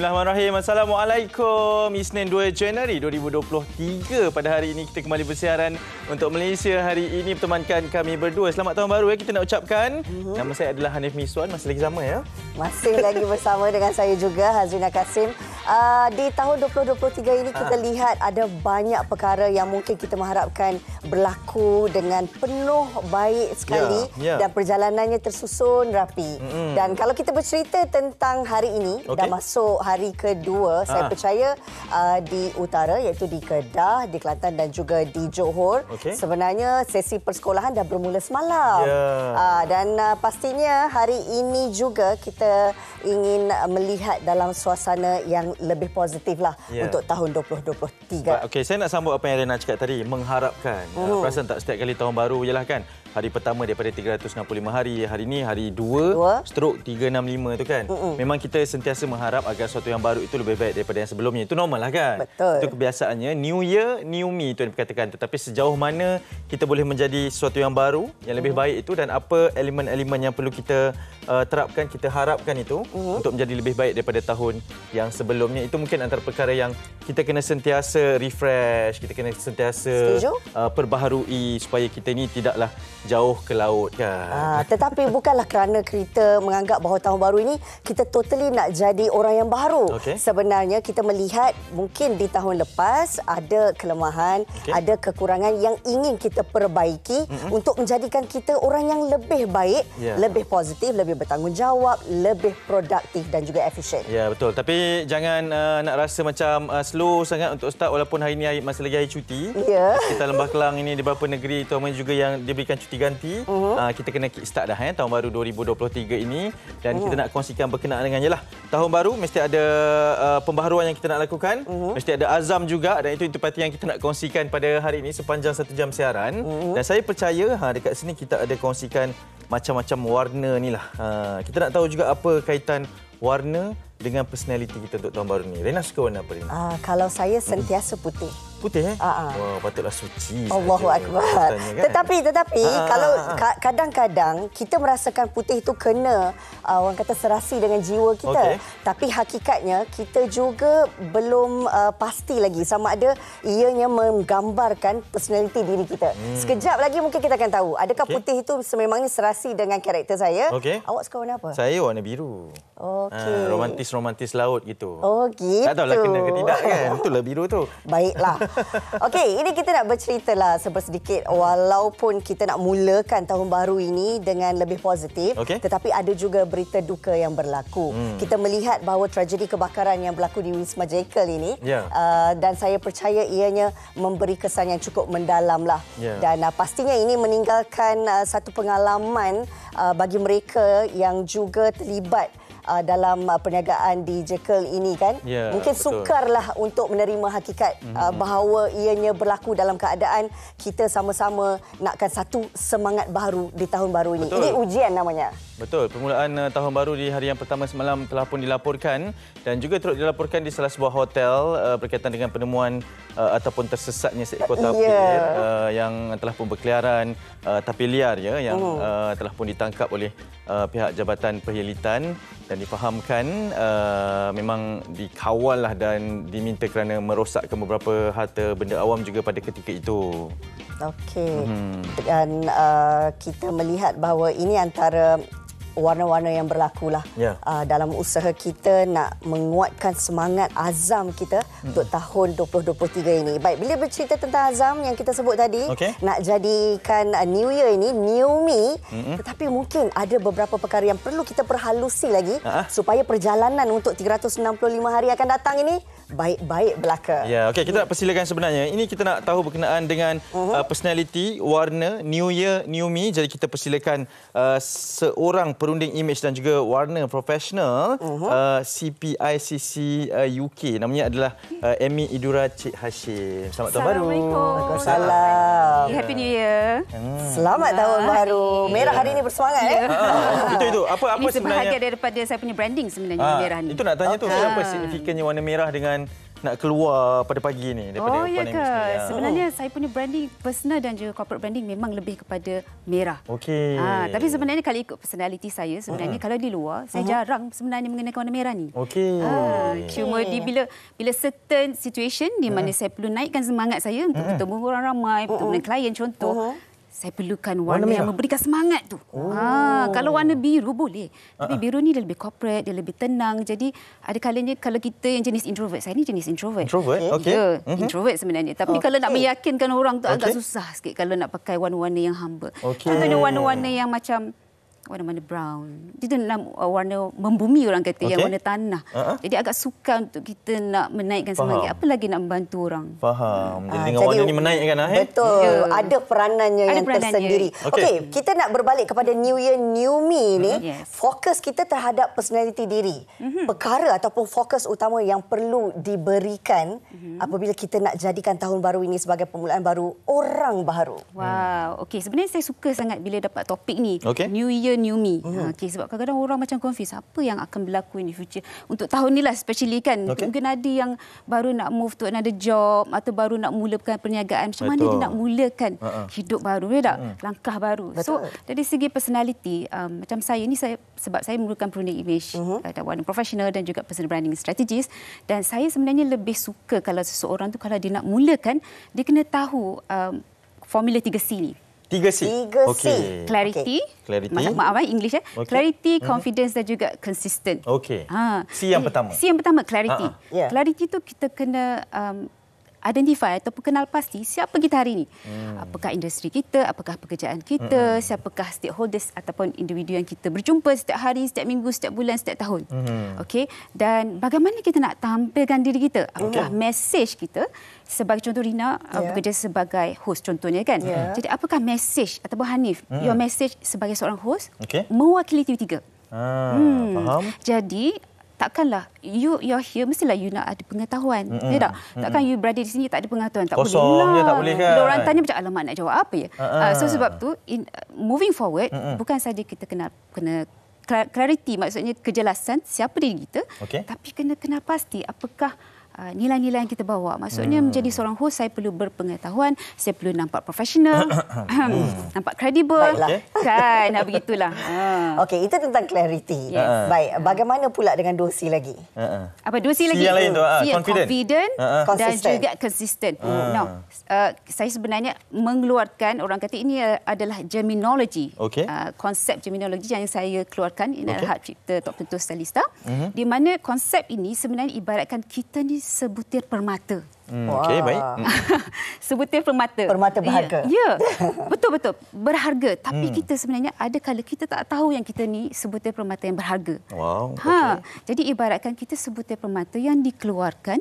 Bismillahirrahmanirrahim. Assalamualaikum. Isnin 2 Januari 2023. Pada hari ini kita kembali bersiaran untuk Malaysia. Hari ini bertemankan kami berdua. Selamat tahun baru kita nak ucapkan. Nama saya adalah Hanif Miswan. Masih lagi sama ya? Masih lagi bersama dengan saya juga, Hazrina Kasim. Di tahun 2023 ini kita lihat ada banyak perkara yang mungkin kita mengharapkan berlaku dengan penuh baik sekali dan perjalanannya tersusun rapi. Dan kalau kita bercerita tentang hari ini, dah masuk hari kedua, saya percaya di utara iaitu di Kedah, di Kelantan dan juga di Johor. Sebenarnya sesi persekolahan dah bermula semalam. Dan pastinya hari ini juga kita ingin melihat dalam suasana yang lebih positif lah untuk tahun 2023. Okey, saya nak sambung apa yang Rena cakap tadi, mengharapkan. Perasan tak setiap kali tahun baru jelah kan? Hari pertama daripada 365 hari, hari ini hari 2 stroke 365 tu kan. Memang kita sentiasa mengharap agar sesuatu yang baru itu lebih baik daripada yang sebelumnya. Itu normal lah kan? Betul. Itu kebiasaannya. New year, new me itu yang dikatakan. Tetapi sejauh mana kita boleh menjadi sesuatu yang baru, yang lebih baik itu dan apa elemen-elemen yang perlu kita terapkan, kita harapkan itu untuk menjadi lebih baik daripada tahun yang sebelumnya. Itu mungkin antara perkara yang kita kena sentiasa refresh, kita kena sentiasa perbaharui supaya kita ni tidaklah jauh ke laut kan. Tetapi bukanlah kerana kita menganggap bahawa tahun baru ini kita totally nak jadi orang yang baru. Sebenarnya kita melihat mungkin di tahun lepas ada kelemahan, ada kekurangan yang ingin kita perbaiki untuk menjadikan kita orang yang lebih baik, lebih positif, lebih bertanggungjawab, lebih produktif dan juga efisien. Ya, betul. Tapi jangan nak rasa macam slow sangat untuk start walaupun hari ini masih lagi hari cuti. Kita Lembah Kelang ini di beberapa negeri terutamanya juga yang diberikan cuti ganti. Kita kena kick start dah tahun baru 2023 ini dan kita nak kongsikan berkenaan dengan jelah tahun baru mesti ada pembaharuan yang kita nak lakukan, mesti ada azam juga dan itu parti yang kita nak kongsikan pada hari ini sepanjang 1 jam siaran. Dan saya percaya dekat sini kita ada kongsikan macam-macam warna ni lah. Kita nak tahu juga apa kaitan warna dengan personality kita untuk tahun baru ni. Rena suka warna apa, Rena? Kalau saya sentiasa putih. Putih Wah, patutlah suci. Allahu Akbar. Kan? Tetapi kalau kadang-kadang kita merasakan putih itu kena orang kata serasi dengan jiwa kita. Tapi hakikatnya kita juga belum pasti lagi sama ada ianya menggambarkan personality diri kita. Sekejap lagi mungkin kita akan tahu adakah putih itu sememangnya serasi dengan karakter saya. Awak suka warna apa? Saya warna biru. Romantis laut gitu. Gitu. Tak tahulah kena ke tidak kan. Itulah biru tu. Baiklah. Okey, ini kita nak berceritalah sedikit walaupun kita nak mulakan tahun baru ini dengan lebih positif, tetapi ada juga berita duka yang berlaku. Kita melihat bahawa tragedi kebakaran yang berlaku di Wisma Jekyll ini dan saya percaya ianya memberi kesan yang cukup mendalam lah. Dan pastinya ini meninggalkan satu pengalaman bagi mereka yang juga terlibat dalam perniagaan di Jekyll ini kan. Mungkin sukarlah untuk menerima hakikat bahawa ianya berlaku dalam keadaan kita sama-sama nakkan satu semangat baru di tahun baru ini. Ini ujian namanya. Betul. Permulaan tahun baru di hari yang pertama semalam telah pun dilaporkan dan juga turut dilaporkan di salah sebuah hotel berkaitan dengan penemuan ataupun tersesatnya seekor tapir yang telah pun berkeliaran, tapir liar yang telah pun ditangkap oleh pihak Jabatan Perkhidmatan dan difahamkan memang dikawal lah dan diminta kerana merosakkan beberapa harta benda awam juga pada ketika itu. Dan kita melihat bahawa ini antara warna-warna yang berlaku lah dalam usaha kita nak menguatkan semangat azam kita untuk tahun 2023 ini. Baik, bila bercerita tentang azam yang kita sebut tadi, nak jadikan New Year ini New Me, tetapi mungkin ada beberapa perkara yang perlu kita perhalusi lagi supaya perjalanan untuk 365 hari akan datang ini baik-baik belaka. Kita nak persilakan sebenarnya. Ini kita nak tahu berkenaan dengan personality, warna, New Year, New Me. Jadi kita persilakan seorang perunding imej dan juga warna profesional CPICC UK. Namanya adalah Amy Idura Cik Hashim. Selamat tahun baru. Waalaikumsalam. Happy New Year. Selamat tahun baru. Merah hari ini bersemangat Itu. Apa ini sebenarnya? Ini sebahagian daripada saya punya branding sebenarnya merah ni. Itu nak tanya tu. Apa signifikannya warna merah dengan nak keluar pada pagi ni daripada ya Puan ke? Amy? Sebenarnya saya punya branding personal dan juga corporate branding memang lebih kepada merah. Okey. Tapi sebenarnya kalau ikut personality saya, sebenarnya kalau di luar, saya jarang sebenarnya mengenakan warna merah ni. Okey. Cuma bila certain situation di mana saya perlu naikkan semangat saya untuk bertemu orang ramai, bertemu dengan klien contoh, saya perlukan warna yang memberikan semangat tu. Kalau warna biru boleh. Tapi biru ni dia lebih corporate, dia lebih tenang. Jadi ada kalanya kalau kita yang jenis introvert, saya ni jenis introvert. Introvert? Okey. Ya, introvert sebenarnya. Tapi kalau nak meyakinkan orang tu agak susah sikit kalau nak pakai warna-warna yang humble. Contohnya warna-warna yang macam warna-warna brown. Dia nak warna membumi orang kata, yang warna tanah. Jadi agak sukar untuk kita nak menaikkan semangat. Apa lagi nak membantu orang. Faham. Jadi dengan warna ni menaikkan Betul. Ada peranannya yang tersendiri. Okey, kita nak berbalik kepada New Year New Me ni. Fokus kita terhadap personality diri. Perkara ataupun fokus utama yang perlu diberikan apabila kita nak jadikan tahun baru ini sebagai permulaan baru orang baru. Wow. Okey, sebenarnya saya suka sangat bila dapat topik ni. New Year New Me. Okay, sebab kadang-kadang orang macam confused apa yang akan berlaku in the future. Untuk tahun ni lah especially kan. Mungkin ada yang baru nak move to another job atau baru nak mulakan perniagaan. Macam mana dia nak mulakan hidup baru, ya tak? Langkah baru. So dari segi personality, macam saya ni sebab saya memerlukan pruning image dan warna profesional dan juga personal branding strategist, dan saya sebenarnya lebih suka kalau seseorang tu kalau dia nak mulakan, dia kena tahu formula 3C ni. 3C. Okay. Clarity. Maaf, English. Clarity, confidence dan juga consistent. Okey. C yang pertama. C yang pertama, clarity. Clarity tu kita kena identify ataupun kenal pasti siapa kita hari ini. Apakah industri kita, apakah pekerjaan kita, siapakah stakeholders ataupun individu yang kita berjumpa setiap hari, setiap minggu, setiap bulan, setiap tahun. Okey. Dan bagaimana kita nak tampilkan diri kita? Apakah message kita? Sebagai contoh Rina bekerja sebagai host contohnya kan. Jadi apakah message ataupun Hanif, your message sebagai seorang host mewakili TV3. Faham. Jadi takkanlah you're here mestilah you nak ada pengetahuan. Ya tak? Takkan you berada di sini tak ada pengetahuan, tak kosong boleh. Je tak boleh kan. Bila orang tanya macam alamak nak jawab apa ya? So sebab tu moving forward bukan saja kita kena clarity, maksudnya kejelasan siapa diri kita, tapi kena kenal pasti apakah nilai-nilai yang kita bawa. Maksudnya menjadi seorang host, saya perlu berpengetahuan, saya perlu nampak profesional, nampak kredibel, kan? Begitulah. Okey, itu tentang clarity. Baik, bagaimana pula dengan 2C lagi? Apa 2C lagi? C yang lain tu, confident dan juga consistent. Now, saya sebenarnya mengeluarkan, orang kata ini adalah Geminology. Konsep Geminology yang saya keluarkan, ini adalah hak cipta Top Tentu Stylista, di mana konsep ini sebenarnya ibaratkan kita ni sebutir permata. Okey, baik. Sebutir permata. Permata berharga. Ya, betul-betul berharga. Tapi kita sebenarnya ada kala kita tak tahu yang kita ni sebutir permata yang berharga. Wow. Jadi ibaratkan kita sebutir permata yang dikeluarkan,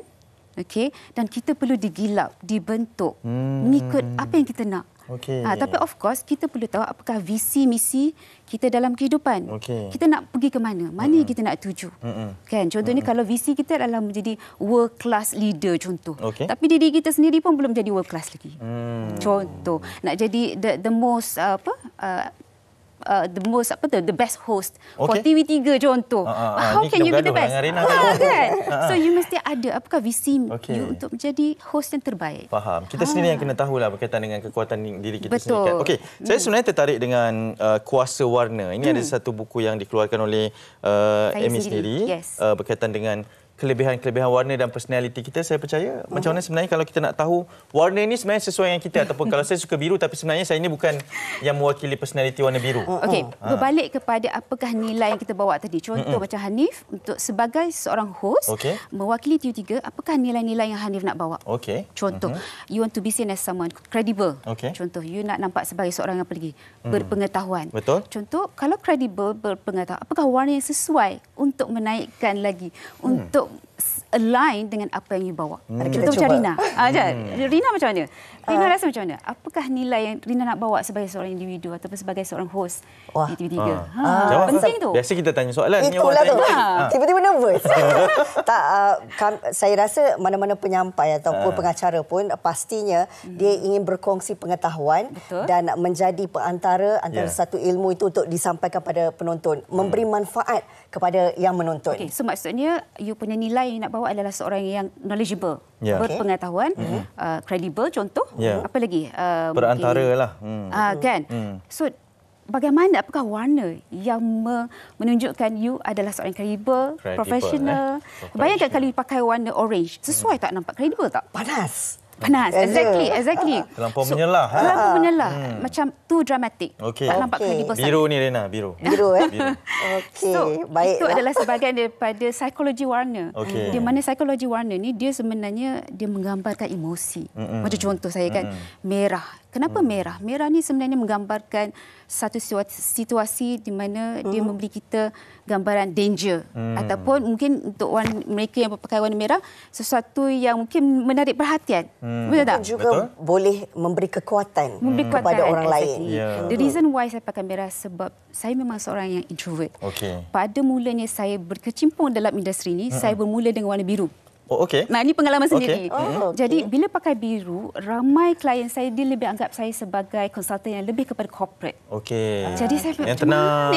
dan kita perlu digilap, dibentuk, mengikut apa yang kita nak. Tapi of course kita perlu tahu apakah visi misi kita dalam kehidupan. Kita nak pergi ke mana? Mana yang kita nak tuju? Kan? Contohnya kalau visi kita adalah menjadi world class leader contoh. Tapi diri kita sendiri pun belum jadi world class lagi. Contoh, nak jadi the most the best host for TV3 contoh. How can you be the best? Kan? So you mesti ada apakah visi you untuk menjadi host yang terbaik. Faham. Kita sendiri yang kena tahulah berkaitan dengan kekuatan diri kita sendiri. Okey, saya sebenarnya tertarik dengan Kuasa Warna. Ini ada satu buku yang dikeluarkan oleh Amy sendiri berkaitan dengan kelebihan-kelebihan warna dan personality kita. Saya percaya macam mana sebenarnya kalau kita nak tahu warna ini sebenarnya sesuai dengan kita, ataupun kalau saya suka biru tapi sebenarnya saya ini bukan yang mewakili personality warna biru. Okey, berbalik kepada apakah nilai yang kita bawa tadi. Contoh macam Hanif, untuk sebagai seorang host mewakili TV3, apakah nilai-nilai yang Hanif nak bawa? Contoh, you want to be seen as someone credible. Contoh, you nak nampak sebagai seorang yang pergi berpengetahuan. Contoh, kalau credible, berpengetahuan, apakah warna yang sesuai untuk menaikkan lagi, untuk align dengan apa yang you bawa. Contoh macam Rina. Rina macam mana? Rina rasa macam mana? Apakah nilai yang Rina nak bawa sebagai seorang individu ataupun sebagai seorang host di TV3? Penting tu. Biasa kita tanya soalan. Itulah tu. Tiba-tiba nervous. Saya rasa mana-mana penyampai ataupun pengacara pun pastinya dia ingin berkongsi pengetahuan dan menjadi perantara antara satu ilmu itu untuk disampaikan pada penonton. Memberi manfaat kepada yang menonton. So maksudnya you punya nilai yang nak bawa bawa adalah seorang yang knowledgeable, berpengetahuan, kredibel contoh. Apa lagi? Perantara lah. Kan? So, bagaimana, apakah warna yang menunjukkan you adalah seorang kredibel, profesional? Bayangkan kalau you pakai warna orange, sesuai tak, nampak kredibel tak? Panas. Exactly. Terlampau menyelah. Terlampau menyelah. Macam too dramatic. Tak nampak kredibel sangat. Biru ni, Rena. Biru. So, itu adalah sebahagian daripada psikologi warna. Di mana psikologi warna ni, dia sebenarnya dia menggambarkan emosi. Macam contoh saya kan, merah. Kenapa merah? Merah ni sebenarnya menggambarkan satu situasi di mana dia memberi kita gambaran danger. Ataupun mungkin untuk mereka yang berpakai warna merah, sesuatu yang mungkin menarik perhatian. Betul tak? Juga boleh memberi kekuatan kepada orang lain. The reason why saya pakai merah sebab saya memang seorang yang introvert. Pada mulanya saya berkecimpung dalam industri ini, saya bermula dengan warna biru. Nah, ini pengalaman sendiri. Jadi, bila pakai biru, ramai klien saya, dia lebih anggap saya sebagai konsultan yang lebih kepada corporate. Jadi, saya yang tenang.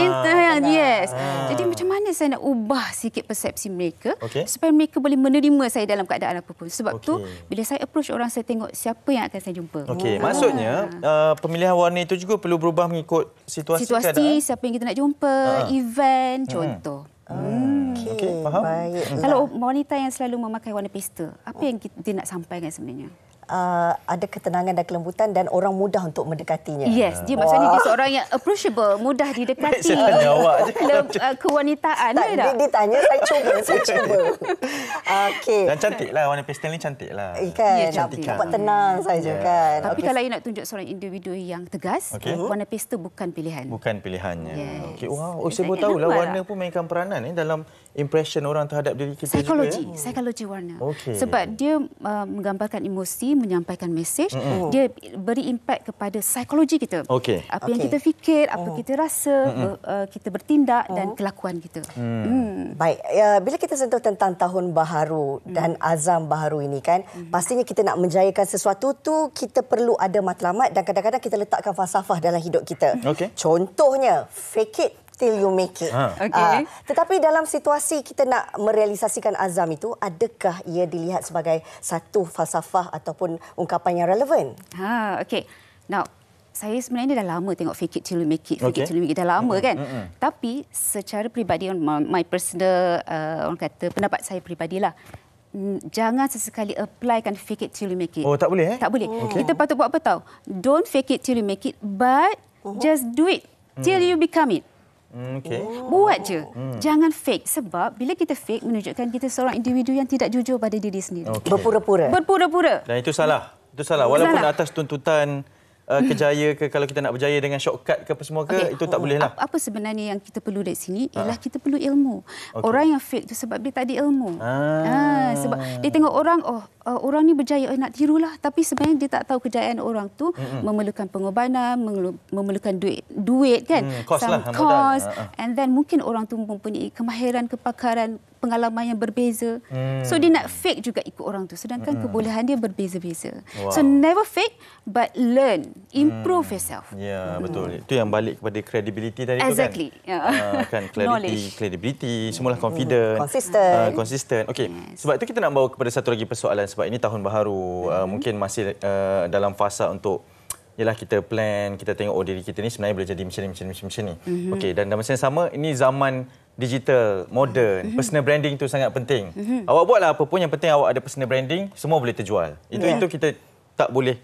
Yes. Jadi, macam mana saya nak ubah sikit persepsi mereka supaya mereka boleh menerima saya dalam keadaan apapun. Sebab tu, bila saya approach orang, saya tengok siapa yang akan saya jumpa. Maksudnya, pemilihan warna itu juga perlu berubah mengikut situasi keadaan? Siapa yang kita nak jumpa, event, contoh. Faham. Kalau wanita yang selalu memakai warna pastel, apa yang dia nak sampaikan sebenarnya? Ada ketenangan dan kelembutan dan orang mudah untuk mendekatinya. Yes, dia maksudnya dia seorang yang approachable, mudah didekati. Kewanitaan. Dia tanya, saya cuba. Dan cantiklah, warna pastel ni cantiklah. Kan, nampak tenang saja kan. Tapi kalau you nak tunjuk seorang individu yang tegas, warna pastel bukan pilihan. Bukan pilihannya. Saya baru tahulah warna pun mainkan peranan dalam impression orang terhadap diri kita juga. Psikologi warna. Sebab dia menggambarkan emosi, menyampaikan mesej, dia beri impak kepada psikologi kita. Apa yang kita fikir, apa kita rasa, kita bertindak dan kelakuan kita. Baik, bila kita sentuh tentang tahun baharu dan azam baharu ini kan, pastinya kita nak menjayakan sesuatu tu, kita perlu ada matlamat dan kadang-kadang kita letakkan falsafah dalam hidup kita. Contohnya, fake it till you make it. Tetapi dalam situasi kita nak merealisasikan azam itu, adakah ia dilihat sebagai satu falsafah ataupun ungkapan yang relevan? Now, saya sebenarnya dah lama tengok fake it till you make it. Fake it till you make it dah lama kan. Tapi secara peribadi, my personal, orang kata pendapat saya peribadilah, jangan sesekali applykan fake it till you make it. Tak boleh? Tak boleh. Kita patut buat apa tahu? Don't fake it till you make it, but just do it till you become it. Buat je. Jangan fake. Sebab bila kita fake, menunjukkan kita seorang individu yang tidak jujur pada diri sendiri. Berpura-pura. Dan itu salah. Walaupun atas tuntutan kejaya ke, kalau kita nak berjaya dengan shortcut ke apa semua ke, itu tak boleh lah. Apa sebenarnya yang kita perlu dari sini ialah kita perlu ilmu. Orang yang fake tu sebab dia tak ada ilmu. Sebab dia tengok orang, orang ni berjaya, nak tirulah. Tapi sebenarnya dia tak tahu kejayaan orang tu memerlukan pengorbanan, memerlukan duit kan. Cost. And then mungkin orang tu mempunyai kemahiran, kepakaran, pengalaman yang berbeza. So dia nak fake juga ikut orang tu. Sedangkan kebolehan dia berbeza-beza. So never fake but learn. Improve yourself. Ya, betul. Itu yang balik kepada credibility tadi tu kan. Kan credibility, semualah confident. Konsisten. Sebab itu kita nak bawa kepada satu lagi persoalan. Sebab ini tahun baharu. Mungkin masih dalam fasa untuk kita plan, kita tengok diri kita ni sebenarnya boleh jadi macam ni. Dan dalam masa yang sama, ini zaman digital, moden, personal branding tu sangat penting. Awak buatlah apa pun, yang penting awak ada personal branding, semua boleh terjual. Itu kita tak boleh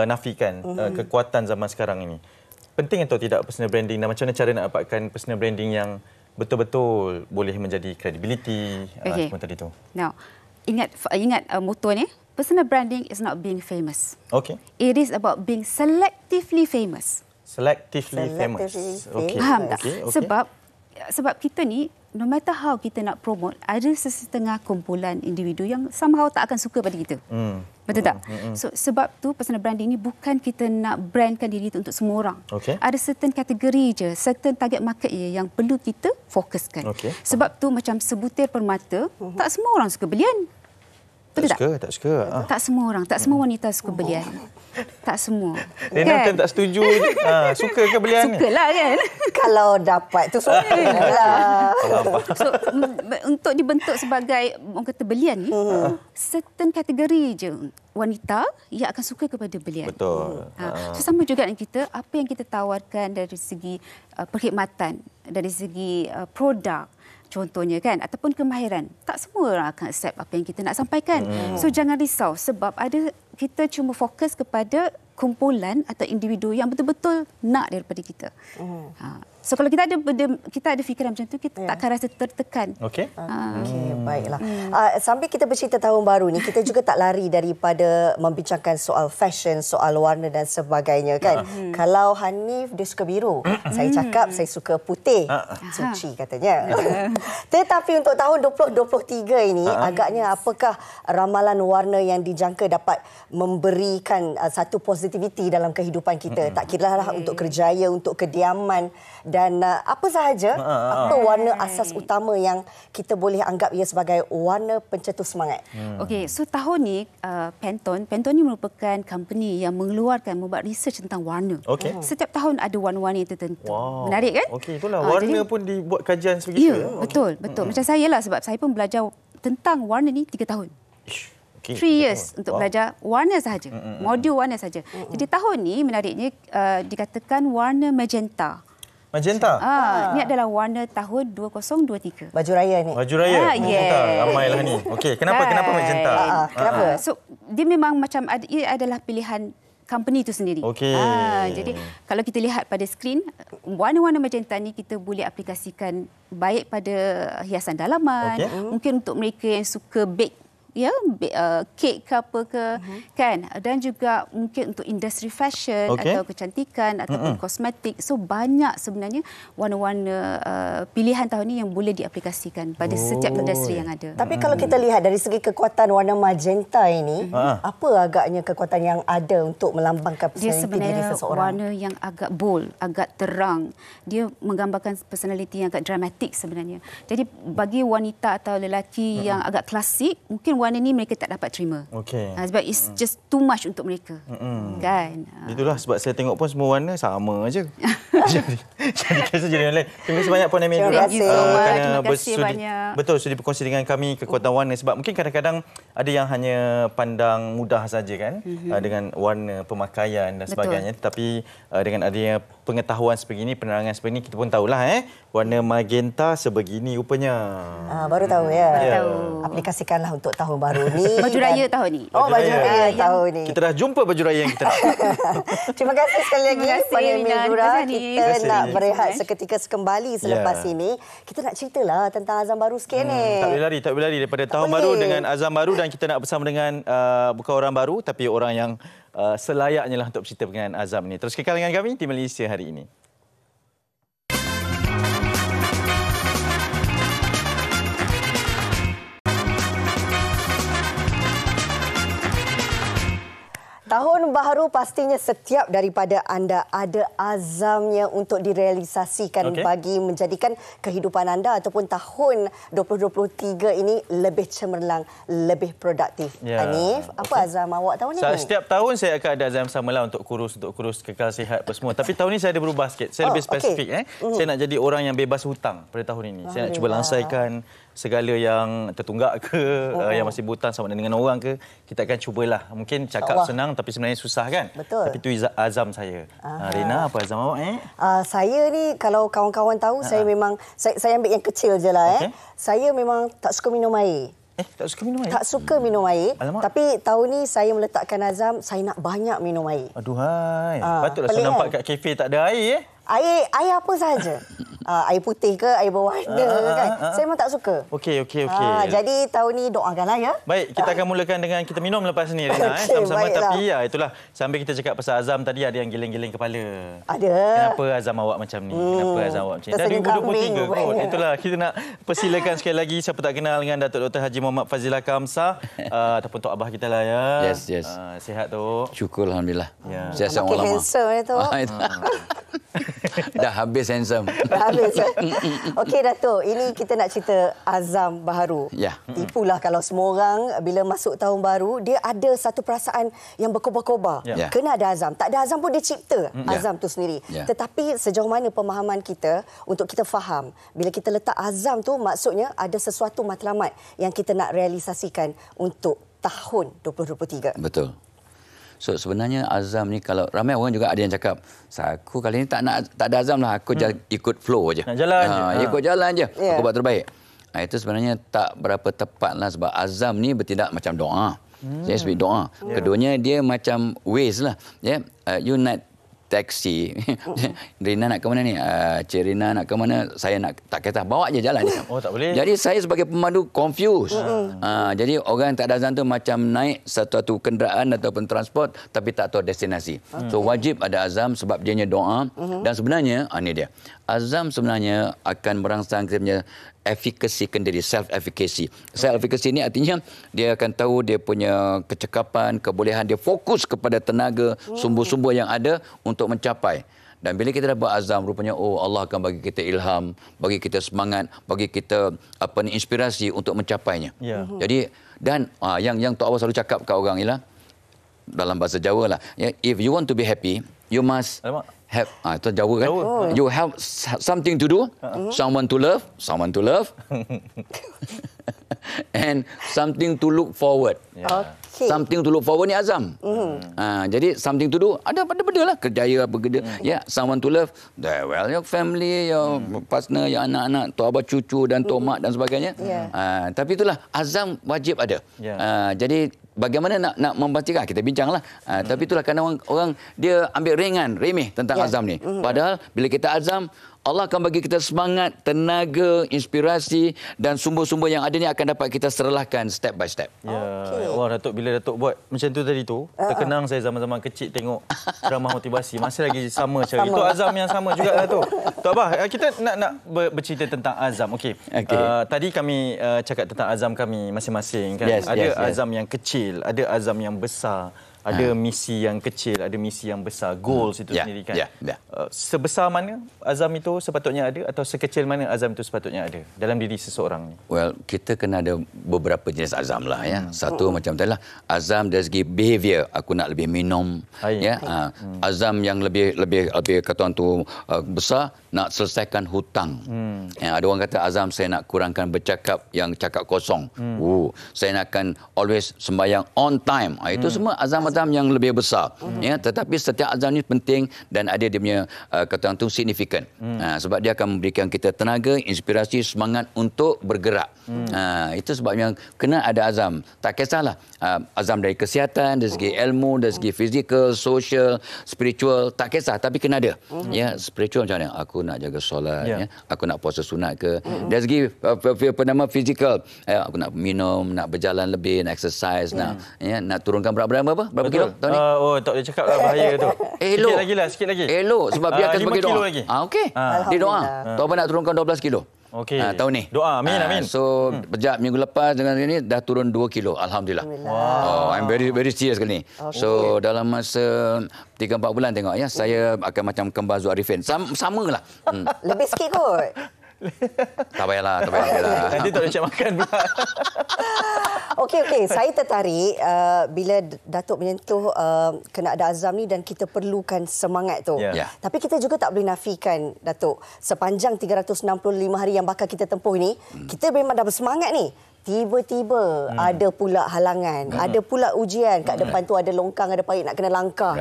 nafikan kekuatan zaman sekarang ini. Penting atau tidak personal branding, dan macam mana cara nak dapatkan personal branding yang betul-betul boleh menjadi credibility seperti tadi tu. Now, ingat motto ni, personal branding is not being famous. It is about being selectively famous. Selectively famous. Faham tak? Sebab kita ni, no matter how kita nak promote, ada sesetengah kumpulan individu yang somehow tak akan suka pada kita. Betul tak? So, sebab tu personal branding ni bukan kita nak brandkan diri itu untuk semua orang. Ada certain kategori je, certain target market je yang perlu kita fokuskan. Sebab tu macam sebutir permata, tak semua orang suka belian. Tak suka. Tak semua orang, tak semua wanita suka belian. Tak semua. Rina kan tak setuju. Suka ke belian ni? Sukalah kan. Kalau dapat tu sukalah. So, untuk dibentuk sebagai orang kata belian ni, certain kategori je wanita yang akan suka kepada belian. Betul. So, sama juga dengan kita, apa yang kita tawarkan dari segi perkhidmatan, dari segi produk, contohnya kan, ataupun kemahiran, tak semua orang akan accept apa yang kita nak sampaikan. So jangan risau sebab kita cuma fokus kepada kumpulan atau individu yang betul-betul nak daripada kita. So kalau kita ada fikiran macam tu, kita tak akan rasa tertekan. Okey. Okey, baiklah. Sambil kita bercerita tahun baru ni, kita juga tak lari daripada membincangkan soal fashion, soal warna dan sebagainya kan. Kalau Hanif dia suka biru, saya cakap saya suka putih. Suci katanya. Tetapi untuk tahun 2023 ini, agaknya apakah ramalan warna yang dijangka dapat memberikan satu positiviti dalam kehidupan kita? Tak kiralah untuk kerjaya, untuk kediaman dan apa sahaja, apa warna asas utama yang kita boleh anggap ia sebagai warna pencetus semangat? Okey, so tahun ni Pantone ni merupakan company yang membuat research tentang warna. Setiap tahun ada warna-warna yang tertentu. Wow. Menarik kan? Okey, itulah warna pun dibuat kajian sebegitu. Ya, betul. Macam saya lah, sebab saya pun belajar tentang warna ni 3 tahun. 3 years untuk belajar warna sahaja, modul warna sahaja. Jadi tahun ni menariknya dikatakan warna magenta. Magenta? Ini adalah warna tahun 2023. Baju raya ni. Baju raya? Yes. Ramailah ni. Okey, kenapa magenta? Kenapa? So, dia memang macam ia adalah pilihan company itu sendiri. Okey. Jadi kalau kita lihat pada skrin, warna-warna magenta ni kita boleh aplikasikan baik pada hiasan dalaman, mungkin untuk mereka yang suka bake, kek ke apa ke, kan, dan juga mungkin untuk industri fashion atau kecantikan ataupun kosmetik. So banyak sebenarnya warna-warna pilihan tahun ini yang boleh diaplikasikan pada setiap industri yang ada. Tapi kalau kita lihat dari segi kekuatan warna magenta ini, apa agaknya kekuatan yang ada untuk melambangkan personaliti diri seseorang? Dia sebenarnya warna yang agak bold, agak terang. Dia menggambarkan personaliti yang agak dramatik sebenarnya. Jadi bagi wanita atau lelaki yang agak klasik, mungkin warna ni mereka tak dapat terima. Sebab it's just too much untuk mereka. Kan? Itulah sebab saya tengok pun semua warna sama aja. Jadi yang lain. Terima kasih banyak Puan Amelia kerana banyak. Betul, sudi berkongsi dengan kami kekuatan warna, sebab mungkin kadang-kadang ada yang hanya pandang mudah saja kan dengan warna pemakaian dan sebagainya, tetapi dengan adanya pengetahuan sebegini, penerangan sebegini, kita pun tahulah warna magenta sebegini rupanya. Baru tahu ya. Tahu. Aplikasikanlah untuk tahun baru ni. Baju raya tahun ni. Baju raya tahun ni. Kita dah jumpa baju raya yang kita nak. Terima kasih sekali lagi Puan Amelia. Kita nak berehat seketika kembali selepas ini. Kita nak ceritalah tentang azam baru sikit ni. Tak boleh lari daripada tahun baru dengan azam baru, dan kita nak bersama dengan bukan orang baru tapi orang yang selayaknya lah untuk bercerita berkenaan azam ni. Terus kekal dengan kami di Malaysia hari ini. Tahun baru pastinya setiap daripada anda ada azamnya untuk direalisasikan bagi menjadikan kehidupan anda ataupun tahun 2023 ini lebih cemerlang, lebih produktif. Hanif, apa azam awak tahun ni? Setiap tahun saya akan ada azam samalah untuk kurus kekal sihat apa semua. Tapi tahun ni saya ada berubah sikit. Saya lebih spesifik. Saya nak jadi orang yang bebas hutang pada tahun ini. Saya nak cuba langsaikan segala yang tertunggak ke, yang masih berhutang sama dengan orang ke, kita akan cubalah. Mungkin cakap senang tapi sebenarnya susah kan? Betul. Tapi itu azam saya. Rina, apa azam awak? Saya ni kalau kawan-kawan tahu, saya memang saya ambil yang kecil je lah. Saya memang tak suka minum air. Tak suka minum air? Tak suka minum air. Alamak. Tapi tahun ni saya meletakkan azam, saya nak banyak minum air. Aduhai. Patutlah saya nampak kat kafe tak ada air. Air apa sahaja. Air putih ke, air berwarna kan. Saya memang tak suka. Okey. Jadi tahun ni doakanlah ya. Baik, kita akan mulakan dengan kita minum lepas ni Rina. Sama-sama. Tapi itulah, sambil kita cakap pasal azam tadi, ada yang giling-giling kepala. Ada. Kenapa azam awak macam ni? Kenapa azam awak macam ni? Dah 2023 kot. Itulah, kita nak persilakan sekali lagi siapa tak kenal dengan Datuk Dr. Haji Muhammad Fazilah Kamsah ataupun Tok Abah kita lah ya. Yes. Sihat tu. Syukur alhamdulillah. Ya. Sihat ulama. Makin handsome tu. Dah habis handsome. Dah habis. Okey Datuk, ini kita nak cerita azam baharu. Ya. Tipulah kalau semua orang bila masuk tahun baru, dia ada satu perasaan yang berkobar-kobar. Ya. Kena ada azam. Tak ada azam pun dia cipta azam tu sendiri. Ya. Tetapi sejauh mana pemahaman kita untuk kita faham, bila kita letak azam tu maksudnya ada sesuatu matlamat yang kita nak realisasikan untuk tahun 2023. Betul. So sebenarnya azam ni, kalau ramai orang juga ada yang cakap, aku kali ni tak ada azam lah, aku ikut flow aja. Nak jalan je. Ikut jalan je. Yeah. Aku buat terbaik. Itu sebenarnya tak berapa tepat lah, sebab azam ni bertindak macam doa. Saya sebut doa. Keduanya dia macam ways lah. You naik taksi. Rina nak ke mana ni? Cik Rina nak ke mana? Saya nak, tak kata, bawa je jalan. Oh, tak boleh. Jadi saya sebagai pemandu confused. Jadi orang tak ada azam tu macam naik satu kenderaan ataupun transport tapi tak tahu destinasi. So wajib ada azam sebab dianya doa. Dan sebenarnya, ini dia. Azam sebenarnya akan merangsang kita punya efficacy kendiri, self-efficacy. Self-efficacy ni artinya dia akan tahu dia punya kecekapan, kebolehan, dia fokus kepada tenaga, sumber-sumber yang ada untuk mencapai. Dan bila kita dah berazam, rupanya Allah akan bagi kita ilham, bagi kita semangat, bagi kita inspirasi untuk mencapainya. Yeah. Jadi dan yang Tok Awal selalu cakap kat orang ialah dalam bahasa Jawa lah, if you want to be happy, you must have, itu Jawa kan? You have something to do, someone to love, and something to look forward. Okay. Something to look forward ni azam. Jadi something to do, ada benda lah, kerjaya apa kerja. Someone to love, your family, your partner, your anak-anak, tok abah cucu dan tok mak dan sebagainya. Tapi itulah azam wajib ada. Jadi bagaimana nak memastikan, kita bincanglah. Tapi itulah kadang orang dia ambil remeh tentang azam ni. Padahal bila kita azam, Allah akan bagi kita semangat, tenaga, inspirasi dan sumber-sumber yang ada ni akan dapat kita serlahkan step by step. Wah, Datuk, bila Datuk buat macam tu tadi tu, terkenang saya zaman-zaman kecil tengok drama motivasi. Masih lagi sama cara. Itu azam yang sama juga, Datuk. Tok Abah, kita nak bercerita tentang azam. Okey. Tadi kami cakap tentang azam kami masing-masing kan. Ada azam yang kecil, ada azam yang besar. Ada misi yang kecil, ada misi yang besar. Goals itu sendiri kan. Sebesar mana azam itu sepatutnya ada atau sekecil mana azam itu sepatutnya ada dalam diri seseorang? Well, kita kena ada beberapa jenis azam lah. Satu macam tadi lah, azam dari segi behavior. Aku nak lebih minum. Azam yang lebih kata orang tu besar, nak selesaikan hutang. Ada orang kata azam saya nak kurangkan bercakap yang cakap kosong. Saya nak akan always sembahyang on time. Itu semua azam-azam yang lebih besar. Tetapi setiap azam ni penting dan ada dia punya kata orang tu signifikan. Sebab dia akan memberikan kita tenaga, inspirasi, semangat untuk bergerak. Itu sebabnya kena ada azam. Tak kisahlah azam dari kesihatan, dari segi ilmu, dari segi fizikal, social, spiritual, tak kisah, tapi kena ada. Spiritual macam mana? Aku nak jaga solat, aku nak puasa sunat ke. Dari segi fizikal, aku nak minum, nak berjalan lebih, nak exercise, nak turunkan berapa kilo tahun ni? Tak boleh cakap lah, bahaya tu. Elok. Sikit lagi. Elok sebab dia akan sebagai doa. 5 kilo lagi. Okey. Dia doa. Tok Abah nak turunkan 12 kilo. Okey. Tahun ni. Doa, amin. So, sejak minggu lepas dengan ini dah turun 2 kilo. Alhamdulillah. Wow. I'm very serious kali ni. So, dalam masa 3-4 bulan tengok saya akan macam kembar Zul Arifin. Samalah. Lebih sikit kot. Tak payahlah. Nanti tak boleh cak makan pula. Okey. Saya tertarik bila Datuk menyentuh kena ada azam ni dan kita perlukan semangat tu. Tapi kita juga tak boleh nafikan, Datuk, sepanjang 365 hari yang bakal kita tempuh ni, kita memang dah bersemangat ni. Tiba-tiba ada pula halangan, ada pula ujian. Kat depan tu ada longkang, ada parit nak kena langkah.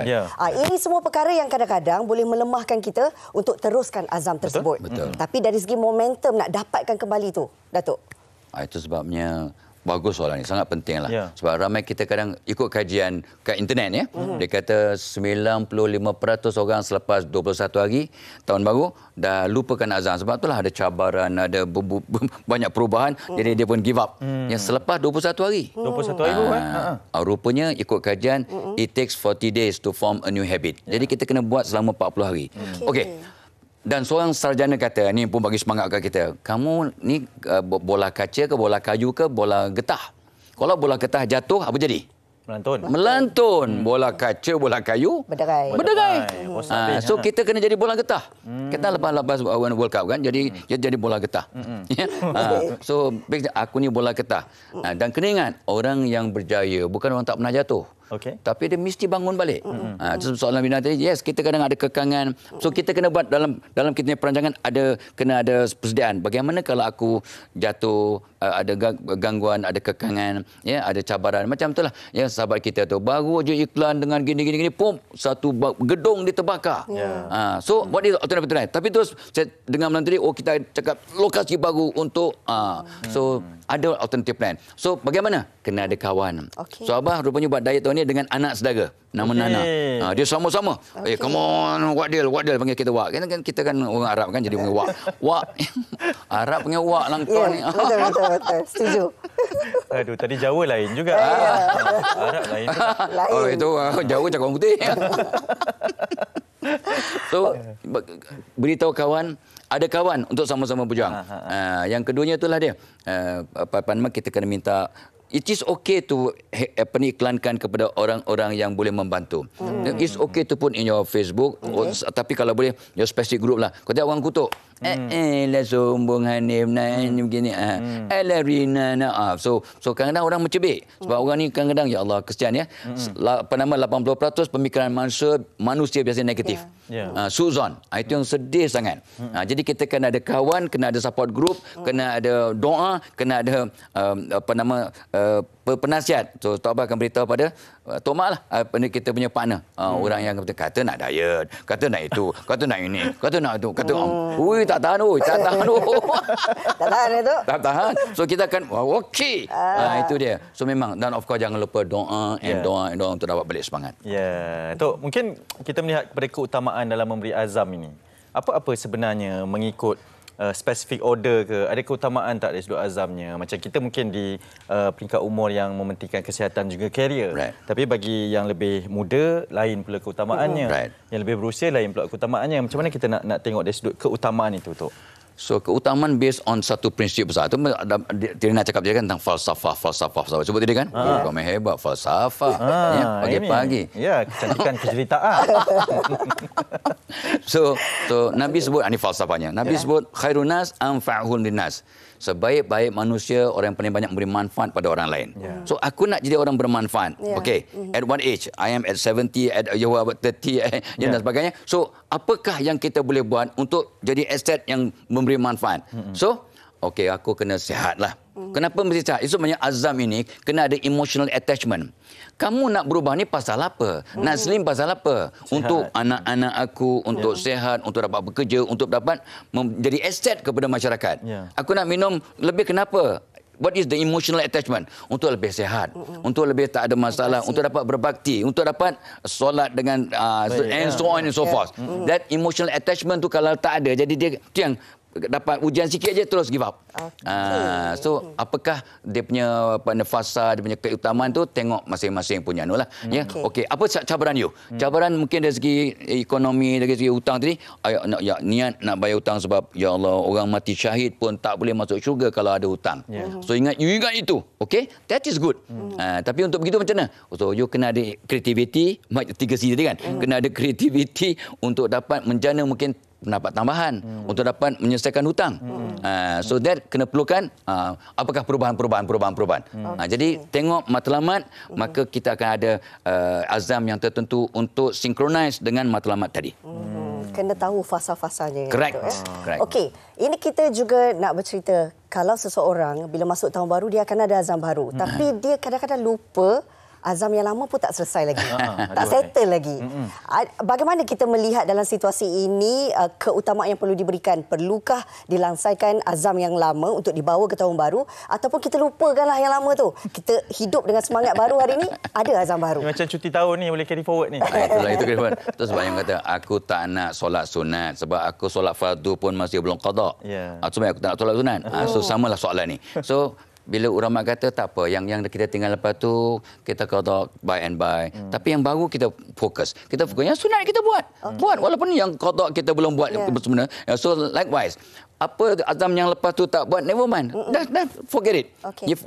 Ini semua perkara yang kadang-kadang boleh melemahkan kita untuk teruskan azam tersebut. Betul. Tapi dari segi momentum nak dapatkan kembali tu, Datuk. Itu sebabnya bagus soalan ni, sangat penting lah. Sebab ramai kita kadang ikut kajian kat internet dia kata 95% orang selepas 21 hari tahun baru dah lupakan azam. Sebab itulah ada cabaran, ada banyak perubahan, jadi dia pun give up. Yang selepas 21 hari. 21 hari pun rupanya ikut kajian it takes 40 days to form a new habit. Jadi kita kena buat selama 40 hari. Okey. Dan seorang sarjana kata, ni pun bagi semangat kat kita, kamu ni bola kaca ke, bola kayu ke, bola getah? Kalau bola getah jatuh, apa jadi? Melantun. Bola kaca, bola kayu. Berderai. So kita kena jadi bola getah. Kita lepas World Cup kan, jadi bola getah. So aku ni bola getah. Dan kena ingat, orang yang berjaya bukan orang tak pernah jatuh. Tapi dia mesti bangun balik. Soalan bina tadi, yes, kita kadang ada kekangan. So kita kena buat dalam kita punya perancangan kena ada persediaan. Bagaimana kalau aku jatuh, ada gangguan, ada kekangan, ya, ada cabaran macam itulah. Ya, sahabat kita tu baru je iklan dengan gini, pum, satu gedung diterbakar. So what is alternative plan? Tapi terus saya dengar menteri, kita cakap lokasi baru untuk so ada alternative plan. So bagaimana? Kena ada kawan. So Abah rupanya buat diet tahun ni dengan anak saudara nama Nana. Dia sama-sama. Come on, what deal panggil kita Wak. Kita kan orang Arab kan, jadi panggil Wak. Wak. Arab panggil Wak lah kau ni. Betul. Setuju. Aduh, tadi Jawa lain juga. Arab lain juga. Oh, itu Jawa cakap orang putih. So, beritahu kawan, ada kawan untuk sama-sama berjuang. Yang keduanya itulah dia. Kita kena minta, it is okay to iklankan kepada orang-orang yang boleh membantu. It's okay to put in your Facebook, tapi kalau boleh, your specific group lah. Kau tengok orang kutuk. Lah sombong Hanif begini. Lah Rina So kadang-kadang orang mencebik. Sebab orang ni kadang-kadang, ya Allah, kesian ya. 80% pemikiran manusia biasanya negatif. Suzon. Itu yang sedih sangat. Jadi kita kena ada kawan, kena ada support group, kena ada doa, kena ada penasihat. So Tok Abah akan beritahu pada Tok Mak lah, kita punya partner. Orang yang kata nak diet, kata nak itu, kata nak ini, kata nak itu, kata tak tahan. Tak tahan itu. Tak tahan. So kita akan okey. Itu dia. So memang, dan of course jangan lupa doa untuk dapat balik semangat. Ya, Tok, mungkin kita melihat kepada keutamaan dalam memberi azam ini. Apa sebenarnya mengikut spesifik order ke? Ada keutamaan tak dari sudut azamnya? Macam kita mungkin di peringkat umur yang mementingkan kesihatan juga karier. Tapi bagi yang lebih muda, lain pula keutamaannya. Yang lebih berusia, lain pula keutamaannya. Macam mana kita nak tengok dari sudut keutamaan itu, Tok? So keutamaan based on satu prinsip besar. Itu Tirina cakap dia kan tentang falsafah. Sebut tadi kan? Kau main hebat, falsafah. Pagi-pagi. Ya, kecantikan kejeritaan. So Nabi sebut, ini falsafahnya. Nabi sebut khairun nas anfa'uhum linnas. Sebaik-baik manusia orang yang paling banyak memberi manfaat pada orang lain. So aku nak jadi orang bermanfaat. Okay. At what age? I am at 70, at you are 30 dan sebagainya. So apakah yang kita boleh buat untuk jadi aset yang memberi manfaat? So okay, aku kena sihat lah. Kenapa mesti sihat? Itu sebenarnya azam ini kena ada emotional attachment. Kamu nak berubah ni pasal apa? Nak slim pasal apa? Sihat. Untuk anak-anak aku, untuk sihat, untuk dapat bekerja, untuk dapat menjadi aset kepada masyarakat. Aku nak minum lebih, kenapa? What is the emotional attachment? Untuk lebih sihat, untuk lebih tak ada masalah, untuk dapat berbakti, untuk dapat solat dengan and so on and so forth. That emotional attachment tu kalau tak ada, jadi dia tu yang dapat ujian sikit je terus give up. So apakah dia punya fasa, dia punya keutamaan tu, tengok masing-masing punya lah. Okey, apa cabaran you? Cabaran mungkin dari segi ekonomi, dari segi hutang tadi, niat nak bayar hutang sebab ya Allah, orang mati syahid pun tak boleh masuk syurga kalau ada hutang. So ingat itu. Okey, that is good. Tapi untuk begitu macam mana? So you kena ada creativity, 3C tadi kan. Kena ada creativity untuk dapat menjana mungkin pendapat tambahan untuk dapat menyelesaikan hutang. So that kena perlukan apakah perubahan. Jadi tengok matlamat, maka kita akan ada azam yang tertentu untuk synchronize dengan matlamat tadi. Kena tahu fasa-fasanya. Correct. Okey, ini kita juga nak bercerita, kalau seseorang bila masuk tahun baru dia akan ada azam baru, tapi dia kadang-kadang lupa azam yang lama pun tak selesai lagi. Tak settle lagi. Bagaimana kita melihat dalam situasi ini keutamaan yang perlu diberikan? Perlukah dilangsaikan azam yang lama untuk dibawa ke tahun baru, ataupun kita lupakanlah yang lama tu? Kita hidup dengan semangat baru hari ini, ada azam baru. Macam cuti tahun ni boleh carry forward ni. Itu carry forward. Terus sebab yang kata aku tak nak solat sunat sebab aku solat fardu pun masih belum qada. Sebab aku tak nak solat sunat. So samalah soalan ni. So bila ulama kata tak apa, yang kita tinggal lepas tu kita qada by and by. Tapi yang baru kita fokus. Kita fokus yang sunat kita buat. Buat walaupun yang qada kita belum buat sebenarnya. So likewise, apa azam yang lepas tu tak buat, never mind. Dah forget it.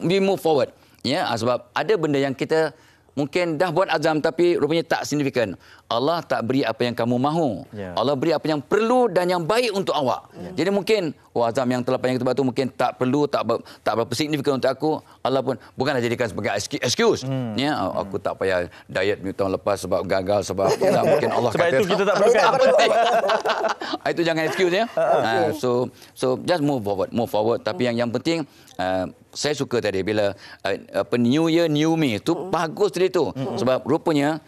We move forward. Sebab ada benda yang kita mungkin dah buat azam tapi rupanya tak signifikan. Allah tak beri apa yang kamu mahu. Allah beri apa yang perlu dan yang baik untuk awak. Jadi mungkin azam yang terlepas yang kita buat tu mungkin tak perlu, tak berapa signifikan untuk aku. Allah pun bukanlah jadikan sebagai excuse. Ya, aku tak payah diet tahun lepas sebab gagal, sebab mungkin Allah sebab kata itu kita tak perlukan. Itu jangan excuse ya. So just move forward. Tapi yang penting saya suka tadi bila new year new me tu bagus tadi tu. Sebab rupanya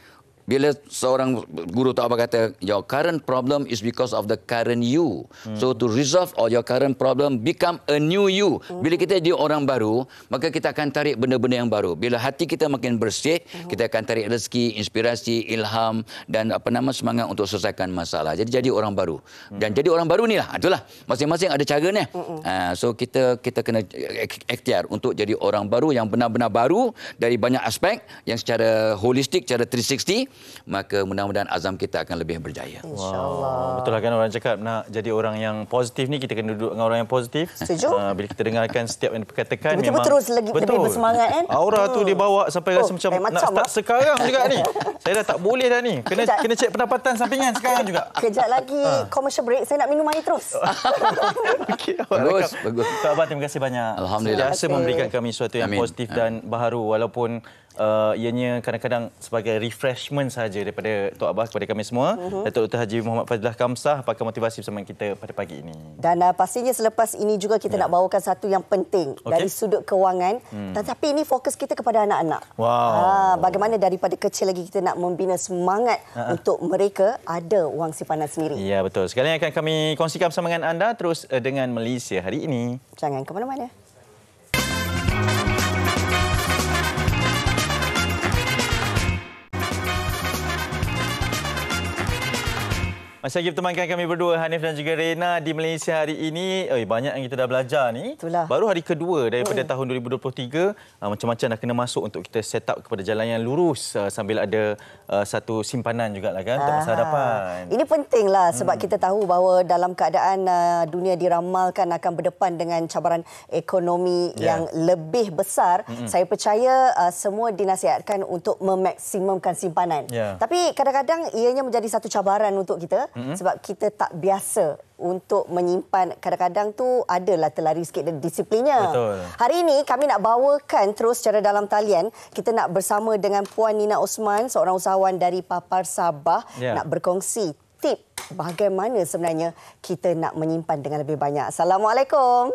bila seorang guru tak apa kata, your current problem is because of the current you. So to resolve all your current problem, become a new you. Bila kita jadi orang baru, maka kita akan tarik benda-benda yang baru. Bila hati kita makin bersih, kita akan tarik rezeki, inspirasi, ilham dan semangat untuk selesaikan masalah. Jadi orang baru. Dan jadi orang baru ni lah, itulah masing-masing ada cara ni. So kita kena ikhtiar untuk jadi orang baru yang benar-benar baru dari banyak aspek, yang secara holistik, secara 360. Maka mudah-mudahan azam kita akan lebih berjaya. InsyaAllah. Betul lah kan orang cakap nak jadi orang yang positif ni, kita kena duduk dengan orang yang positif. Setuju. Bila kita dengarkan setiap yang diperkatakan, tiba-tiba memang terus lebih bersemangat kan. Aura tu dia bawa sampai rasa macam nak start sekarang juga ni. Saya dah tak boleh dah ni. Kena cek pendapatan sampingan sekarang juga. Kejap lagi commercial break, saya nak minum air terus. Okay, bagus. Tok Abah, terima kasih banyak. Alhamdulillah. Biasa memberikan kami sesuatu yang positif dan baharu, walaupun ianya kadang-kadang sebagai refreshment saja daripada Tok Abah kepada kami semua. Datuk Dr. Haji Muhammad Fadilah Kamsah pakar motivasi bersama kita pada pagi ini. Dan pastinya selepas ini juga kita nak bawakan satu yang penting dari sudut kewangan. Tetapi ini fokus kita kepada anak-anak. Bagaimana daripada kecil lagi kita nak membina semangat untuk mereka ada wang simpanan sendiri. Ya, betul. Sekali akan kami kongsikan bersama dengan anda terus dengan Malaysia hari ini. Jangan ke mana-mana. Masih lagi bertemankan kami berdua, Hanif dan juga Rena di Malaysia hari ini. Banyak yang kita dah belajar ni. Itulah. Baru hari kedua daripada tahun 2023. Macam-macam dah kena masuk untuk kita set up kepada jalan yang lurus sambil ada satu simpanan jugalah kan untuk masa hadapan. Ini pentinglah sebab kita tahu bahawa dalam keadaan dunia diramalkan akan berdepan dengan cabaran ekonomi yang lebih besar. Saya percaya semua dinasihatkan untuk memaksimumkan simpanan. Tapi kadang-kadang ianya menjadi satu cabaran untuk kita. Sebab kita tak biasa untuk menyimpan. Kadang-kadang tu adalah terlari sikit dari disiplinnya. Betul. Hari ini kami nak bawakan terus secara dalam talian. Kita nak bersama dengan Puan Nina Osman, seorang usahawan dari Papar Sabah, nak berkongsi tip bagaimana sebenarnya kita nak menyimpan dengan lebih banyak. Assalamualaikum.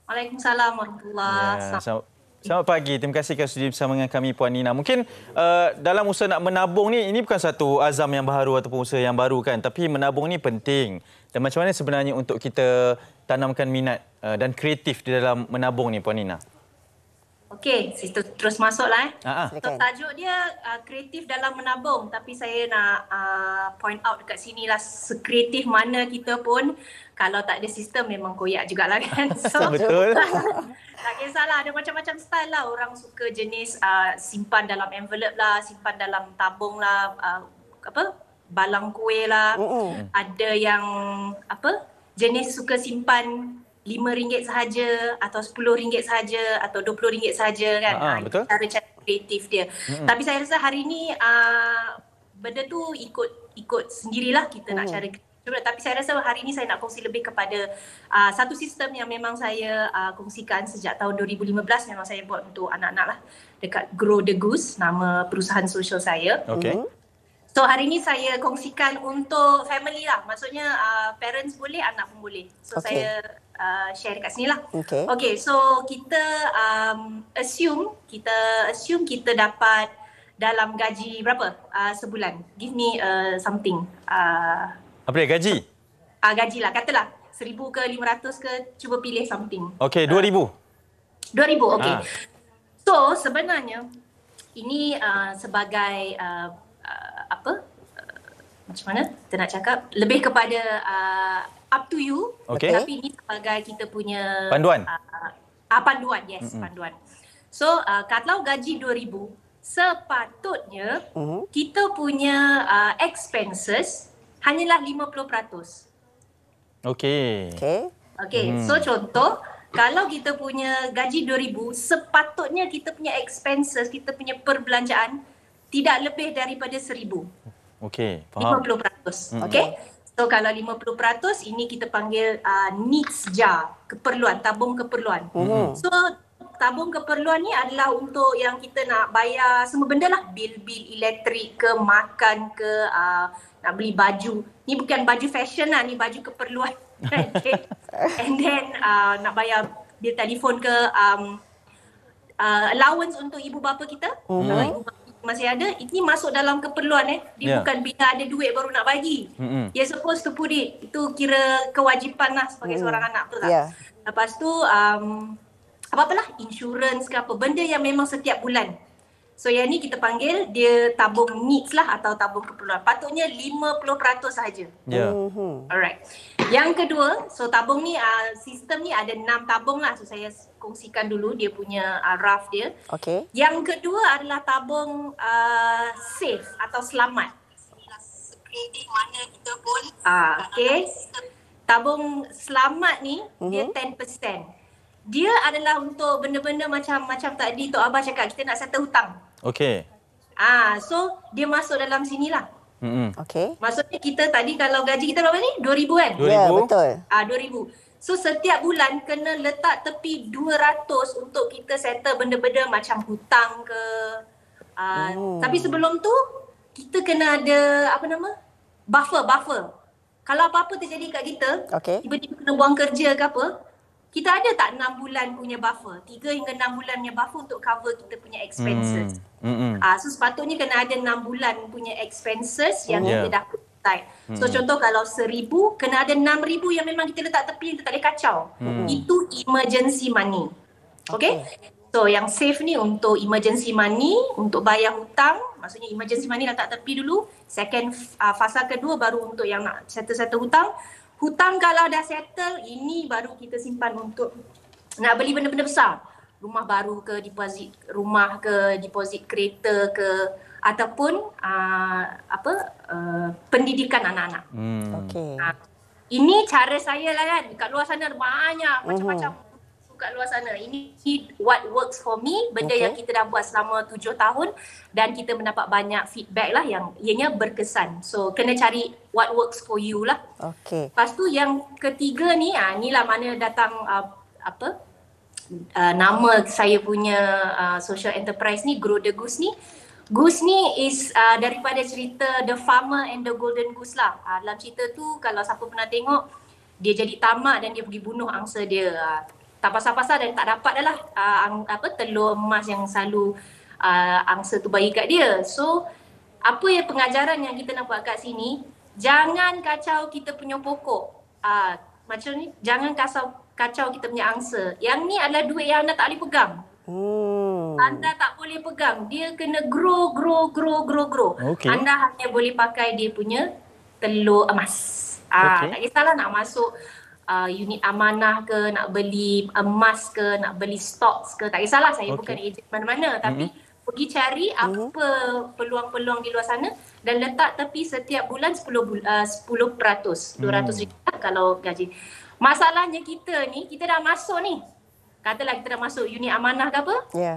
Waalaikumsalam warahmatullahi wabarakatuh. Selamat pagi. Terima kasih kerana sudi bersama dengan kami, Puan Nina. Mungkin dalam usaha nak menabung ni, ini bukan satu azam yang baru ataupun usaha yang baru kan. Tapi menabung ni penting. Dan macam mana sebenarnya untuk kita tanamkan minat dan kreatif di dalam menabung ni, Puan Nina? Okey, situ terus masuklah. So, tajuk dia kreatif dalam menabung. Tapi saya nak point out dekat sini lah, sekreatif mana kita pun, kalau tak ada sistem memang koyak jugalah kan. So, betul. Tak kisahlah, ada macam-macam style lah. Orang suka jenis simpan dalam envelope lah, simpan dalam tabung lah, balang kuih lah. Ada yang jenis suka simpan RM5 sahaja atau RM10 sahaja atau RM20 sahaja kan. Betul. Cara-cara kreatif dia. Tapi saya rasa hari ni benda tu ikut sendirilah kita nak cara kreatif. Tapi saya rasa hari ini saya nak kongsi lebih kepada satu sistem yang memang saya kongsikan sejak tahun 2015. Memang saya buat untuk anak-anak lah, dekat Grow the Goose, nama perusahaan sosial saya. So hari ini saya kongsikan untuk family lah. Maksudnya parents boleh, anak pun boleh. So saya share dekat sini lah. Okay, so kita assume kita dapat dalam gaji berapa sebulan. Give me something. Apa dia, gaji? Gaji lah, katalah 1,000 ke 500 ke, cuba pilih something. Okey, 2,000. 2,000, okey. So sebenarnya ini sebagai macam mana kita nak cakap, lebih kepada up to you. Tapi ini sebagai kita punya panduan. Panduan, yes, panduan. So kalau gaji 2,000, sepatutnya kita punya expenses hanyalah 50%. Okey, so contoh, kalau kita punya gaji 2,000, sepatutnya kita punya expenses, kita punya perbelanjaan tidak lebih daripada 1,000. Okey, faham. 50%. Okey. So kalau 50% ini kita panggil needs jar, keperluan, tabung keperluan. So tabung keperluan ni adalah untuk yang kita nak bayar semua benda lah, bil-bil elektrik ke, makan ke, nak beli baju. Ni bukan baju fashion lah, ni baju keperluan. Okay. And then nak bayar bil telefon ke, allowance untuk ibu bapa kita. Kalau ibu bapa masih ada, ini masuk dalam keperluan. Dia bukan bila ada duit baru nak bagi. You're supposed to put it. Itu kira kewajipan lah sebagai seorang anak, betul tak? Lepas tu apa-apalah, insurans ke apa, benda yang memang setiap bulan. So yang ni kita panggil dia tabung needs lah atau tabung keperluan. Patutnya 50% sahaja. Alright. Yang kedua, so tabung ni, sistem ni ada 6 tabung lah. So saya kongsikan dulu dia punya rough dia. Okay. Yang kedua adalah tabung safe atau selamat. Kredit mana kita pun. Okay. Tabung selamat ni dia 10%. Dia adalah untuk benda-benda macam tadi Tok Abah cakap, kita nak settle hutang. Okey. So dia masuk dalam sinilah. Okey. Maksudnya kita tadi kalau gaji kita berapa ni? 2,000 kan? 2,000. Ya, betul. 2,000. So setiap bulan kena letak tepi 200 untuk kita settle benda-benda macam hutang ke. Tapi sebelum tu kita kena ada buffer. Kalau apa-apa terjadi kat kita, tiba-tiba kena buang kerja ke apa, kita ada tak 6 bulan punya buffer? 3 hingga 6 bulan punya buffer untuk cover kita punya expenses. So sepatutnya kena ada 6 bulan punya expenses yang kita dah put aside. So contoh kalau 1,000, kena ada 6,000 yang memang kita letak tepi, kita tak boleh kacau. Itu emergency money. Okay? So yang safe ni untuk emergency money, untuk bayar hutang, maksudnya emergency money letak tepi dulu. Second, fasa kedua baru untuk yang nak settle hutang. Hutang kalau dah settle, ini baru kita simpan untuk nak beli benda-benda besar. Rumah baru ke, deposit rumah ke, deposit kereta ke, ataupun pendidikan anak-anak. Okey. Ini cara saya lah kan. Kat luar sana ada banyak macam-macam kat luar sana. Ini what works for me, benda yang kita dah buat selama 7 tahun dan kita mendapat banyak feedback lah yang ianya berkesan. So kena cari what works for you lah. Okey. Lepas tu yang ketiga ni, inilah mana datang nama saya punya social enterprise ni, Grow the Goose ni. Goose ni is daripada cerita The Farmer and the Golden Goose lah. Dalam cerita tu kalau siapa pernah tengok, dia jadi tamak dan dia pergi bunuh angsa dia. Tak pasal-pasal dan tak dapat dah lah telur emas yang selalu angsa tu bagi kat dia. So apa yang pengajaran yang kita nampak kat sini, jangan kacau kita punya pokok. Macam ni, jangan kacau kita punya angsa. Yang ni adalah duit yang anda tak boleh pegang. Anda tak boleh pegang. Dia kena grow. Okay. Anda hanya boleh pakai dia punya telur emas. Tak kisahlah nak masuk unit amanah ke, nak beli emas ke, nak beli stocks ke. Tak kisahlah, saya bukan ejen mana-mana. Tapi pergi cari apa peluang-peluang di luar sana dan letak tepi setiap bulan 10%. 200 ribu kalau gaji. Masalahnya kita ni, kita dah masuk ni. Katalah kita dah masuk unit amanah ke apa.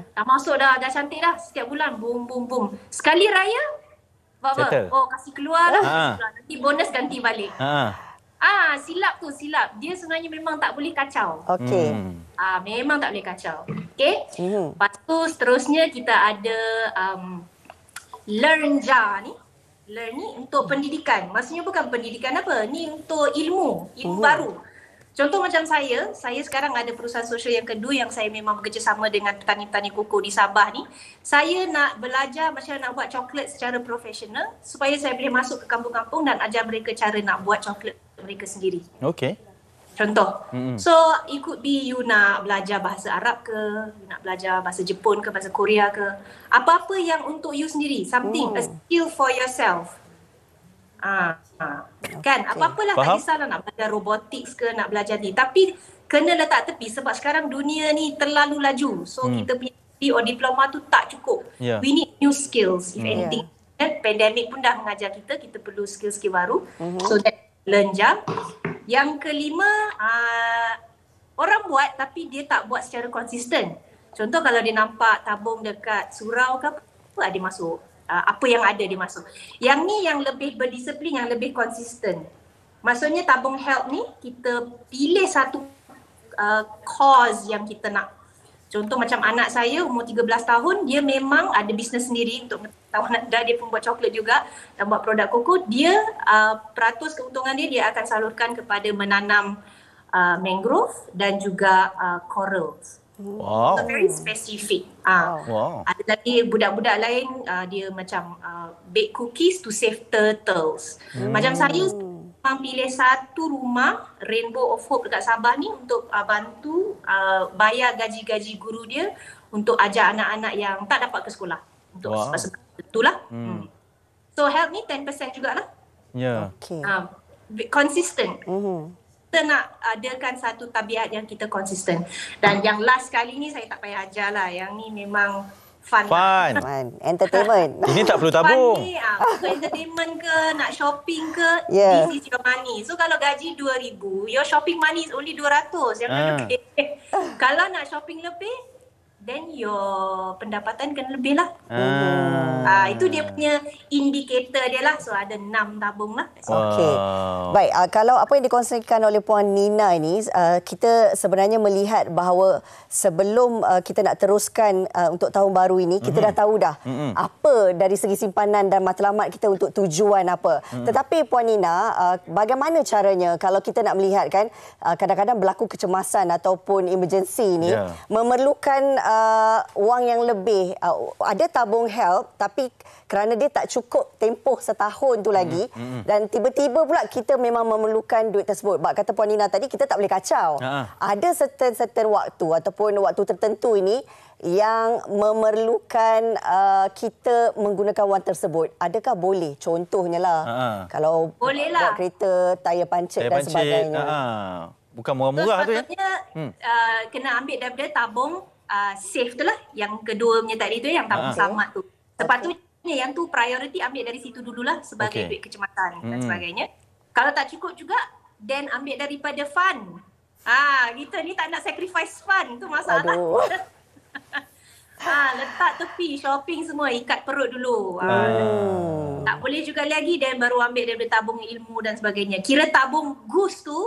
Dah masuk dah cantik dah. Setiap bulan, boom. Sekali raya, apa? Kasih keluar lah. Nanti bonus ganti balik. Silap. Dia sebenarnya memang tak boleh kacau. Okey. Memang tak boleh kacau. Okey. Lepas tu seterusnya kita ada Learn Jar ni. Learn ni untuk pendidikan. Maksudnya bukan pendidikan apa. Ni untuk ilmu baru. Contoh macam saya sekarang ada perusahaan sosial yang kedua yang saya memang bekerjasama dengan petani-petani koko di Sabah ni. Saya nak belajar macam nak buat coklat secara profesional supaya saya boleh masuk ke kampung-kampung dan ajar mereka cara nak buat coklat mereka sendiri. Okey. Contoh. So, it could be you nak belajar bahasa Arab ke, you nak belajar bahasa Jepun ke, bahasa Korea ke. Apa-apa yang untuk you sendiri. Something, a skill for yourself. Kan, apa-apalah, tak kisahlah nak belajar robotics ke, nak belajar ni. Tapi kena letak tepi sebab sekarang dunia ni terlalu laju. So, kita punya degree or diploma tu tak cukup. We need new skills, if anything. Pandemik pun dah mengajar kita perlu skill-skill baru. So, that Learn Jar. Yang kelima, orang buat tapi dia tak buat secara konsisten. Contoh kalau dia nampak tabung dekat surau ke apa, dia masuk apa yang ada dia masuk. Yang ni yang lebih berdisiplin, yang lebih konsisten. Maksudnya tabung health ni kita pilih satu cause yang kita nak. Contoh macam anak saya umur 13 tahun, dia memang ada bisnes sendiri untuk mengetahui dah, dia pun buat coklat juga dan buat produk koko. Dia peratus keuntungan dia akan salurkan kepada menanam mangrove dan juga corals. Wow. So very specific. Wow. Ada lagi budak-budak lain dia macam bake cookies to save turtles. Macam saya memang pilih satu rumah Rainbow of Hope dekat Sabah ni untuk bantu bayar gaji-gaji guru dia untuk ajar anak-anak yang tak dapat ke sekolah. Untuk sebab itulah. So help ni 10% jugalah. Ya. Okay. Consistent. Kita nak adakan satu tabiat yang kita konsisten. Dan yang last kali ni saya tak payah ajar lah. Yang ni memang fun. Fun. Entertainment. Ini tak perlu tabung. Fun ni, entertainment ke, nak shopping ke, this is your money. So kalau gaji 2,000, your shopping money is only 200. Yang lebih. Kalau nak shopping lebih, then your pendapatan kena lebih lah. Itu dia punya indikator dia lah. So ada 6 tabung lah. Okey. Baik, kalau apa yang dikongsikan oleh Puan Nina ini, kita sebenarnya melihat bahawa sebelum kita nak teruskan untuk tahun baru ini, kita dah tahu dah apa dari segi simpanan dan matlamat kita untuk tujuan apa. Tetapi Puan Nina, bagaimana caranya kalau kita nak melihat kan, kadang-kadang berlaku kecemasan ataupun emergency ini memerlukan wang yang lebih. Ada tabung help tapi kerana dia tak cukup tempoh setahun tu lagi dan tiba-tiba pula kita memang memerlukan duit tersebut. Bak kata Puan Nina tadi, kita tak boleh kacau. Ada certain waktu ataupun waktu tertentu ini yang memerlukan kita menggunakan wang tersebut. Adakah boleh? Contohnya lah. Kalau boleh buat kereta, tayar pancit dan sebagainya. Bukan murah-murah tu ya. Sepatutnya kena ambil daripada tabung safe tu lah. Yang kedua punya tadi tu, yang tabung selamat tu. Sepatutnya yang tu priority ambil dari situ dululah sebagai duit kecemasan dan sebagainya. Kalau tak cukup juga, then ambil daripada fund. Kita ni tak nak sacrifice fund, tu masalah. Letak tepi, shopping semua, ikat perut dulu. Tak boleh juga lagi, dan baru ambil daripada tabung ilmu dan sebagainya. Kira tabung GUS tu,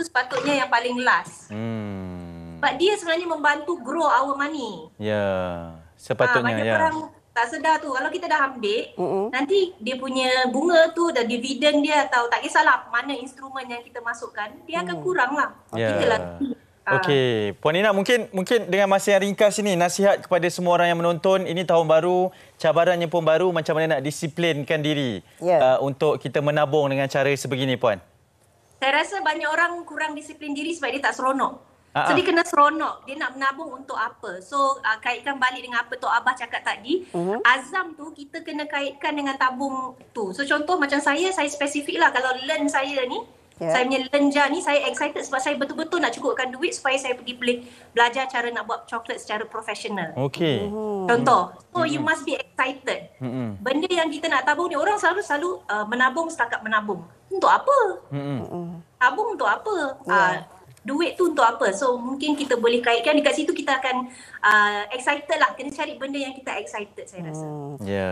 sepatutnya yang paling last. Sebab dia sebenarnya membantu grow our money. Ya, sepatutnya. Banyak orang tak sedar tu. Kalau kita dah ambil, nanti dia punya bunga tu dan dividen dia, atau tak kisahlah mana instrumen yang kita masukkan, dia akan kurang lah. Kita lagi. Okey, Puan Nina, mungkin dengan masa yang ringkas ini, nasihat kepada semua orang yang menonton. Ini tahun baru, cabarannya pun baru, macam mana nak disiplinkan diri untuk kita menabung dengan cara sebegini, Puan? Saya rasa banyak orang kurang disiplin diri sebab dia tak seronok. So dia kena seronok. Dia nak menabung untuk apa? So kaitkan balik dengan apa Tok Abah cakap tadi. Azam tu kita kena kaitkan dengan tabung tu. So contoh macam saya spesifik lah. Kalau learn saya ni, saya punya lenja ni, saya excited sebab saya betul-betul nak cukupkan duit supaya saya pergi belajar cara nak buat coklat secara profesional. Okey. Contoh. So you must be excited. Benda yang kita nak tabung ni, orang selalu menabung setakat menabung. Untuk apa? Tabung untuk apa? Duit tu untuk apa? So mungkin kita boleh kaitkan dekat situ, kita akan excited lah. Kena cari benda yang kita excited, saya rasa.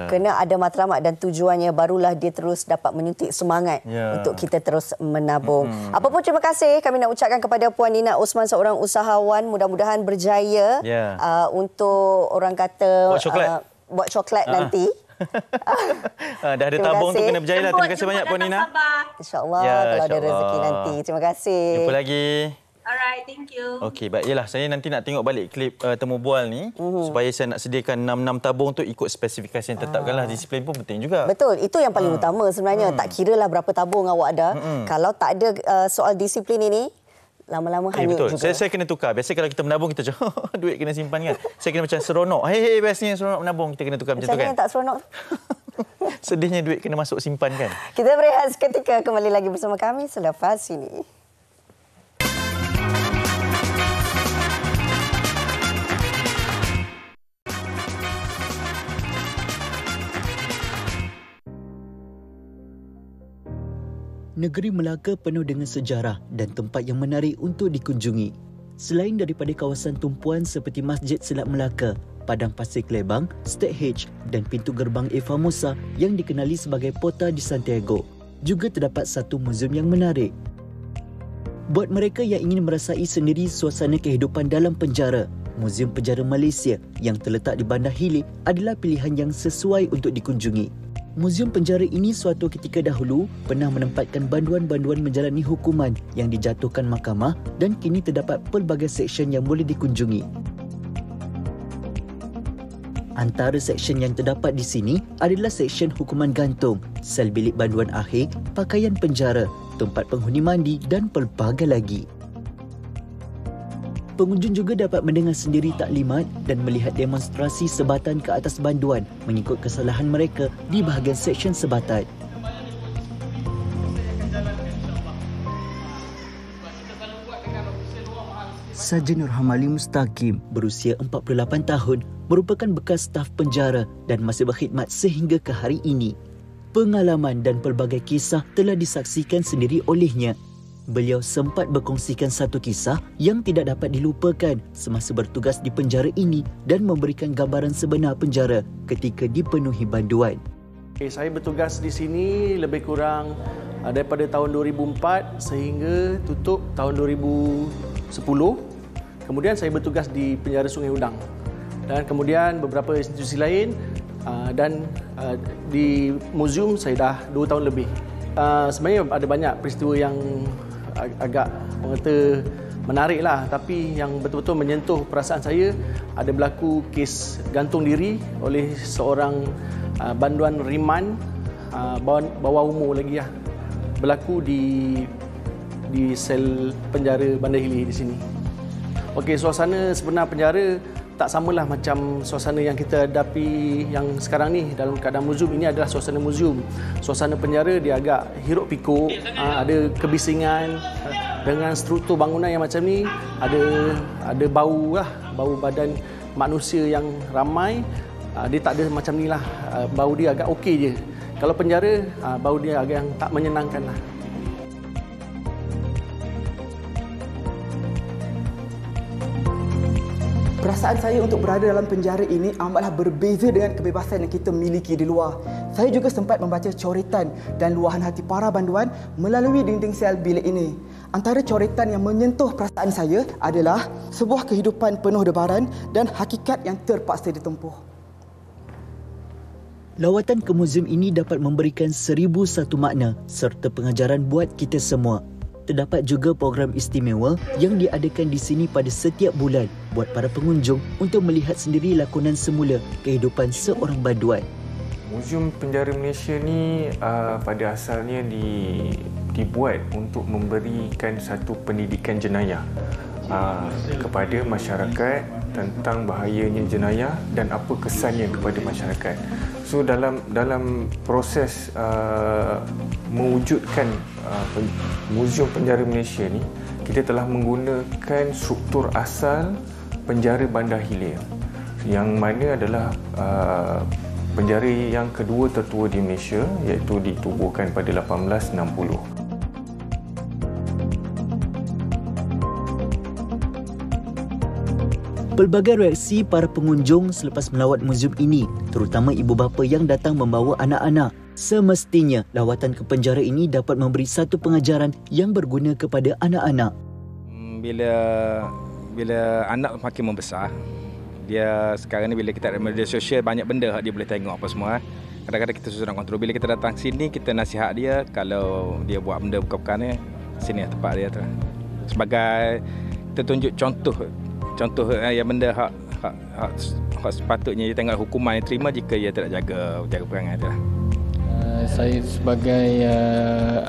Kena ada matlamat dan tujuannya, barulah dia terus dapat menyuntik semangat untuk kita terus menabung. Apapun, terima kasih kami nak ucapkan kepada Puan Nina Osman, seorang usahawan. Mudah-mudahan berjaya untuk orang kata buat coklat nanti. Dah ada tabung tu, kena berjaya lah. Terima kasih banyak Puan Nina. InsyaAllah kalau ada rezeki nanti. Terima kasih. Jumpa lagi. Alright, thank you. Okey, baik. Yelah, saya nanti nak tengok balik klip Temu Bual ni supaya saya nak sediakan 6 tabung tu ikut spesifikasi yang tetapkanlah. Disiplin pun penting juga. Betul, itu yang paling utama sebenarnya. Tak kira lah berapa tabung awak ada. Kalau tak ada soal disiplin ini, lama-lama hanyut betul. juga. Saya kena tukar. Biasanya kalau kita menabung, kita macam duit kena simpan kan. Saya kena macam seronok. Hei, biasanya seronok menabung. Kita kena tukar macam tu kan. Yang tak seronok. Sedihnya duit kena masuk simpan kan. Kita berehat seketika, kembali lagi bersama kami selepas ini. Negeri Melaka penuh dengan sejarah dan tempat yang menarik untuk dikunjungi. Selain daripada kawasan tumpuan seperti Masjid Silat Melaka, Padang Pasir Kelebang, Stage H dan pintu gerbang Eva Musa yang dikenali sebagai Porta di Santiago. Juga terdapat satu muzium yang menarik. Buat mereka yang ingin merasai sendiri suasana kehidupan dalam penjara, Muzium Penjara Malaysia yang terletak di Bandar Hilir adalah pilihan yang sesuai untuk dikunjungi. Muzium penjara ini suatu ketika dahulu pernah menempatkan banduan-banduan menjalani hukuman yang dijatuhkan mahkamah dan kini terdapat pelbagai seksyen yang boleh dikunjungi. Antara seksyen yang terdapat di sini adalah seksyen hukuman gantung, sel bilik banduan akhir, pakaian penjara, tempat penghuni mandi dan pelbagai lagi. Pengunjung juga dapat mendengar sendiri taklimat dan melihat demonstrasi sebatan ke atas banduan mengikut kesalahan mereka di bahagian seksyen sebatan. Sarjan Nur Hamali Mustaqim berusia 48 tahun merupakan bekas staf penjara dan masih berkhidmat sehingga ke hari ini. Pengalaman dan pelbagai kisah telah disaksikan sendiri olehnya. Beliau sempat berkongsikan satu kisah yang tidak dapat dilupakan semasa bertugas di penjara ini dan memberikan gambaran sebenar penjara ketika dipenuhi banduan. Saya bertugas di sini lebih kurang daripada tahun 2004 sehingga tutup tahun 2010. Kemudian saya bertugas di penjara Sungai Udang dan kemudian beberapa institusi lain dan di muzium saya dah 2 tahun lebih. Sebenarnya ada banyak peristiwa yang agak menarik lah, tapi yang betul-betul menyentuh perasaan saya ada berlaku kes gantung diri oleh seorang banduan riman bawah umur lagi lah, berlaku di sel penjara Bandar Hilir di sini. Okey, suasana sebenar penjara tak samalah macam suasana yang kita hadapi yang sekarang ni dalam keadaan muzium. Ini adalah suasana muzium. Suasana penjara dia agak hiruk pikuk, ada kebisingan dengan struktur bangunan yang macam ni, ada bau lah, bau badan manusia yang ramai. Dia tak ada macam ni lah, bau dia agak okey je. Kalau penjara, bau dia agak yang tak menyenangkan lah. Perasaan saya untuk berada dalam penjara ini amatlah berbeza dengan kebebasan yang kita miliki di luar. Saya juga sempat membaca coretan dan luahan hati para banduan melalui dinding sel bilik ini. Antara coretan yang menyentuh perasaan saya adalah sebuah kehidupan penuh debaran dan hakikat yang terpaksa ditempuh. Lawatan ke muzium ini dapat memberikan 1001 makna serta pengajaran buat kita semua. Terdapat juga program istimewa yang diadakan di sini pada setiap bulan buat para pengunjung untuk melihat sendiri lakonan semula kehidupan seorang banduan. Muzium Penjara Malaysia ni pada asalnya dibuat untuk memberikan satu pendidikan jenayah kepada masyarakat tentang bahayanya jenayah dan apa kesannya kepada masyarakat. So dalam proses mewujudkan Muzium Penjara Malaysia ni, kita telah menggunakan struktur asal penjara Bandar Hilir yang mana adalah penjara yang kedua tertua di Malaysia, iaitu ditubuhkan pada 1860. Pelbagai reaksi para pengunjung selepas melawat muzium ini, terutama ibu bapa yang datang membawa anak-anak. Semestinya lawatan ke penjara ini dapat memberi satu pengajaran yang berguna kepada anak-anak. Bila anak makin membesar, dia sekarang ni bila kita ada media sosial, banyak benda dia boleh tengok apa semua. Kadang-kadang kita susah nak kontrol. Bila kita datang sini, kita nasihat dia kalau dia buat benda bukan-bukan ni, sini tempat dia tu. Sebagai kita tunjuk contoh yang benda hak sepatutnya dia tengok hukuman yang terima jika dia tidak jaga perangai tu. Saya sebagai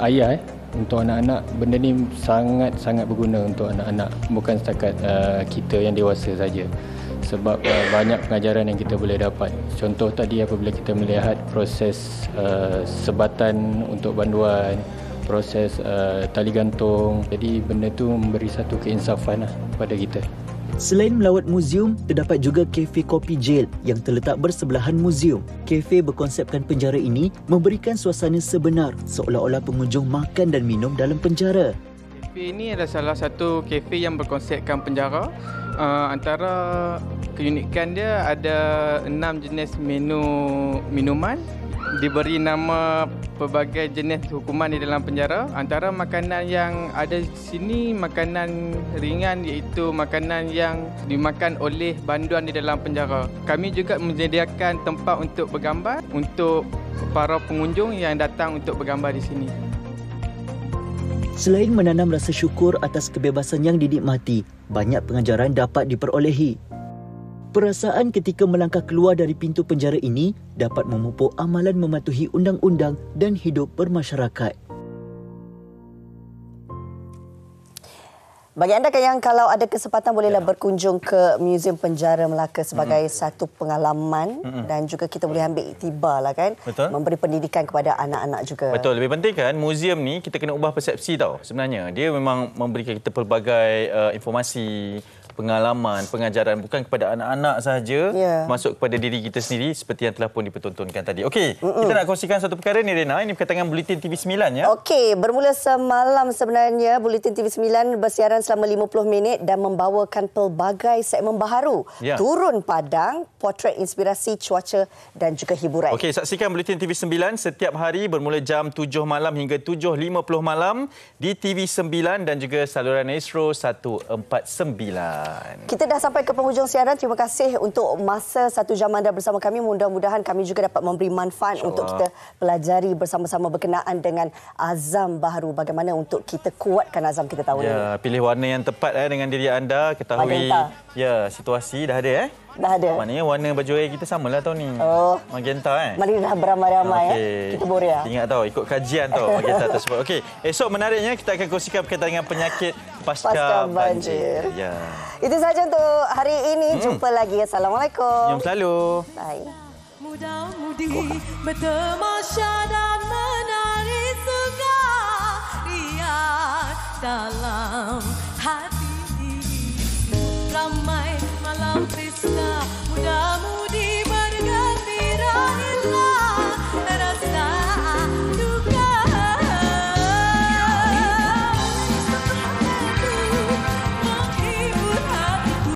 ayah untuk anak-anak, benda ni sangat berguna untuk anak-anak, bukan setakat kita yang dewasa saja. Sebab banyak pengajaran yang kita boleh dapat. Contoh tadi apabila kita melihat proses sebatan untuk banduan, proses tali gantung. Jadi benda tu memberi satu keinsafan kepada kita. Selain melawat muzium, terdapat juga kafe kopi jail yang terletak bersebelahan muzium. Kafe berkonsepkan penjara ini memberikan suasana sebenar seolah-olah pengunjung makan dan minum dalam penjara. Kafe ini adalah salah satu kafe yang berkonsepkan penjara. Antara keunikan dia ada 6 jenis minuman. Diberi nama pelbagai jenis hukuman di dalam penjara. Antara makanan yang ada di sini, makanan ringan iaitu makanan yang dimakan oleh banduan di dalam penjara. Kami juga menyediakan tempat untuk bergambar untuk para pengunjung yang datang untuk bergambar di sini. Selain menanam rasa syukur atas kebebasan yang dinikmati, banyak pengajaran dapat diperolehi. Perasaan ketika melangkah keluar dari pintu penjara ini dapat memupuk amalan mematuhi undang-undang dan hidup bermasyarakat. Bagi anda yang kalau ada kesempatan bolehlah berkunjung ke Muzium Penjara Melaka sebagai satu pengalaman dan juga kita boleh ambil iktibar lah kan. Betul. Memberi pendidikan kepada anak-anak juga. Betul, lebih penting kan muzium ni kita kena ubah persepsi tau. Sebenarnya dia memang memberikan kita pelbagai informasi, pengalaman, pengajaran bukan kepada anak-anak sahaja, masuk kepada diri kita sendiri seperti yang telah pun dipertontonkan tadi. Okey, kita nak kongsikan satu perkara ni Rena, ini berkaitan dengan Buletin TV 9 ya. Okey, bermula semalam sebenarnya Buletin TV 9 bersiaran selama 50 minit dan membawakan pelbagai segmen baharu. Turun padang, potret inspirasi, cuaca dan juga hiburan. Okey, saksikan Buletin TV 9 setiap hari bermula jam 7 malam hingga 7.50 malam di TV 9 dan juga saluran Astro 149. Kita dah sampai ke penghujung siaran. Terima kasih untuk masa 1 jam anda bersama kami. Mudah-mudahan kami juga dapat memberi manfaat untuk kita pelajari bersama-sama berkenaan dengan azam baharu. Bagaimana untuk kita kuatkan azam kita tahun ini. Pilih warna yang tepat dengan diri anda. Ketahui situasi dah ada Dah ada. Maknanya warna baju air kita samalah tahun ni. Magenta Marilah beramai-ramai kita boria. Ingat tahu ikut kajian tahu magenta tersebut. Okey, esok menariknya kita akan kongsikan berkaitan dengan penyakit pasca banjir. Itu saja untuk hari ini. Jumpa lagi. Assalamualaikum. Jom selalu. Bye. Muda-mudi bertemasya dan menari sukaria dalam hati ramai.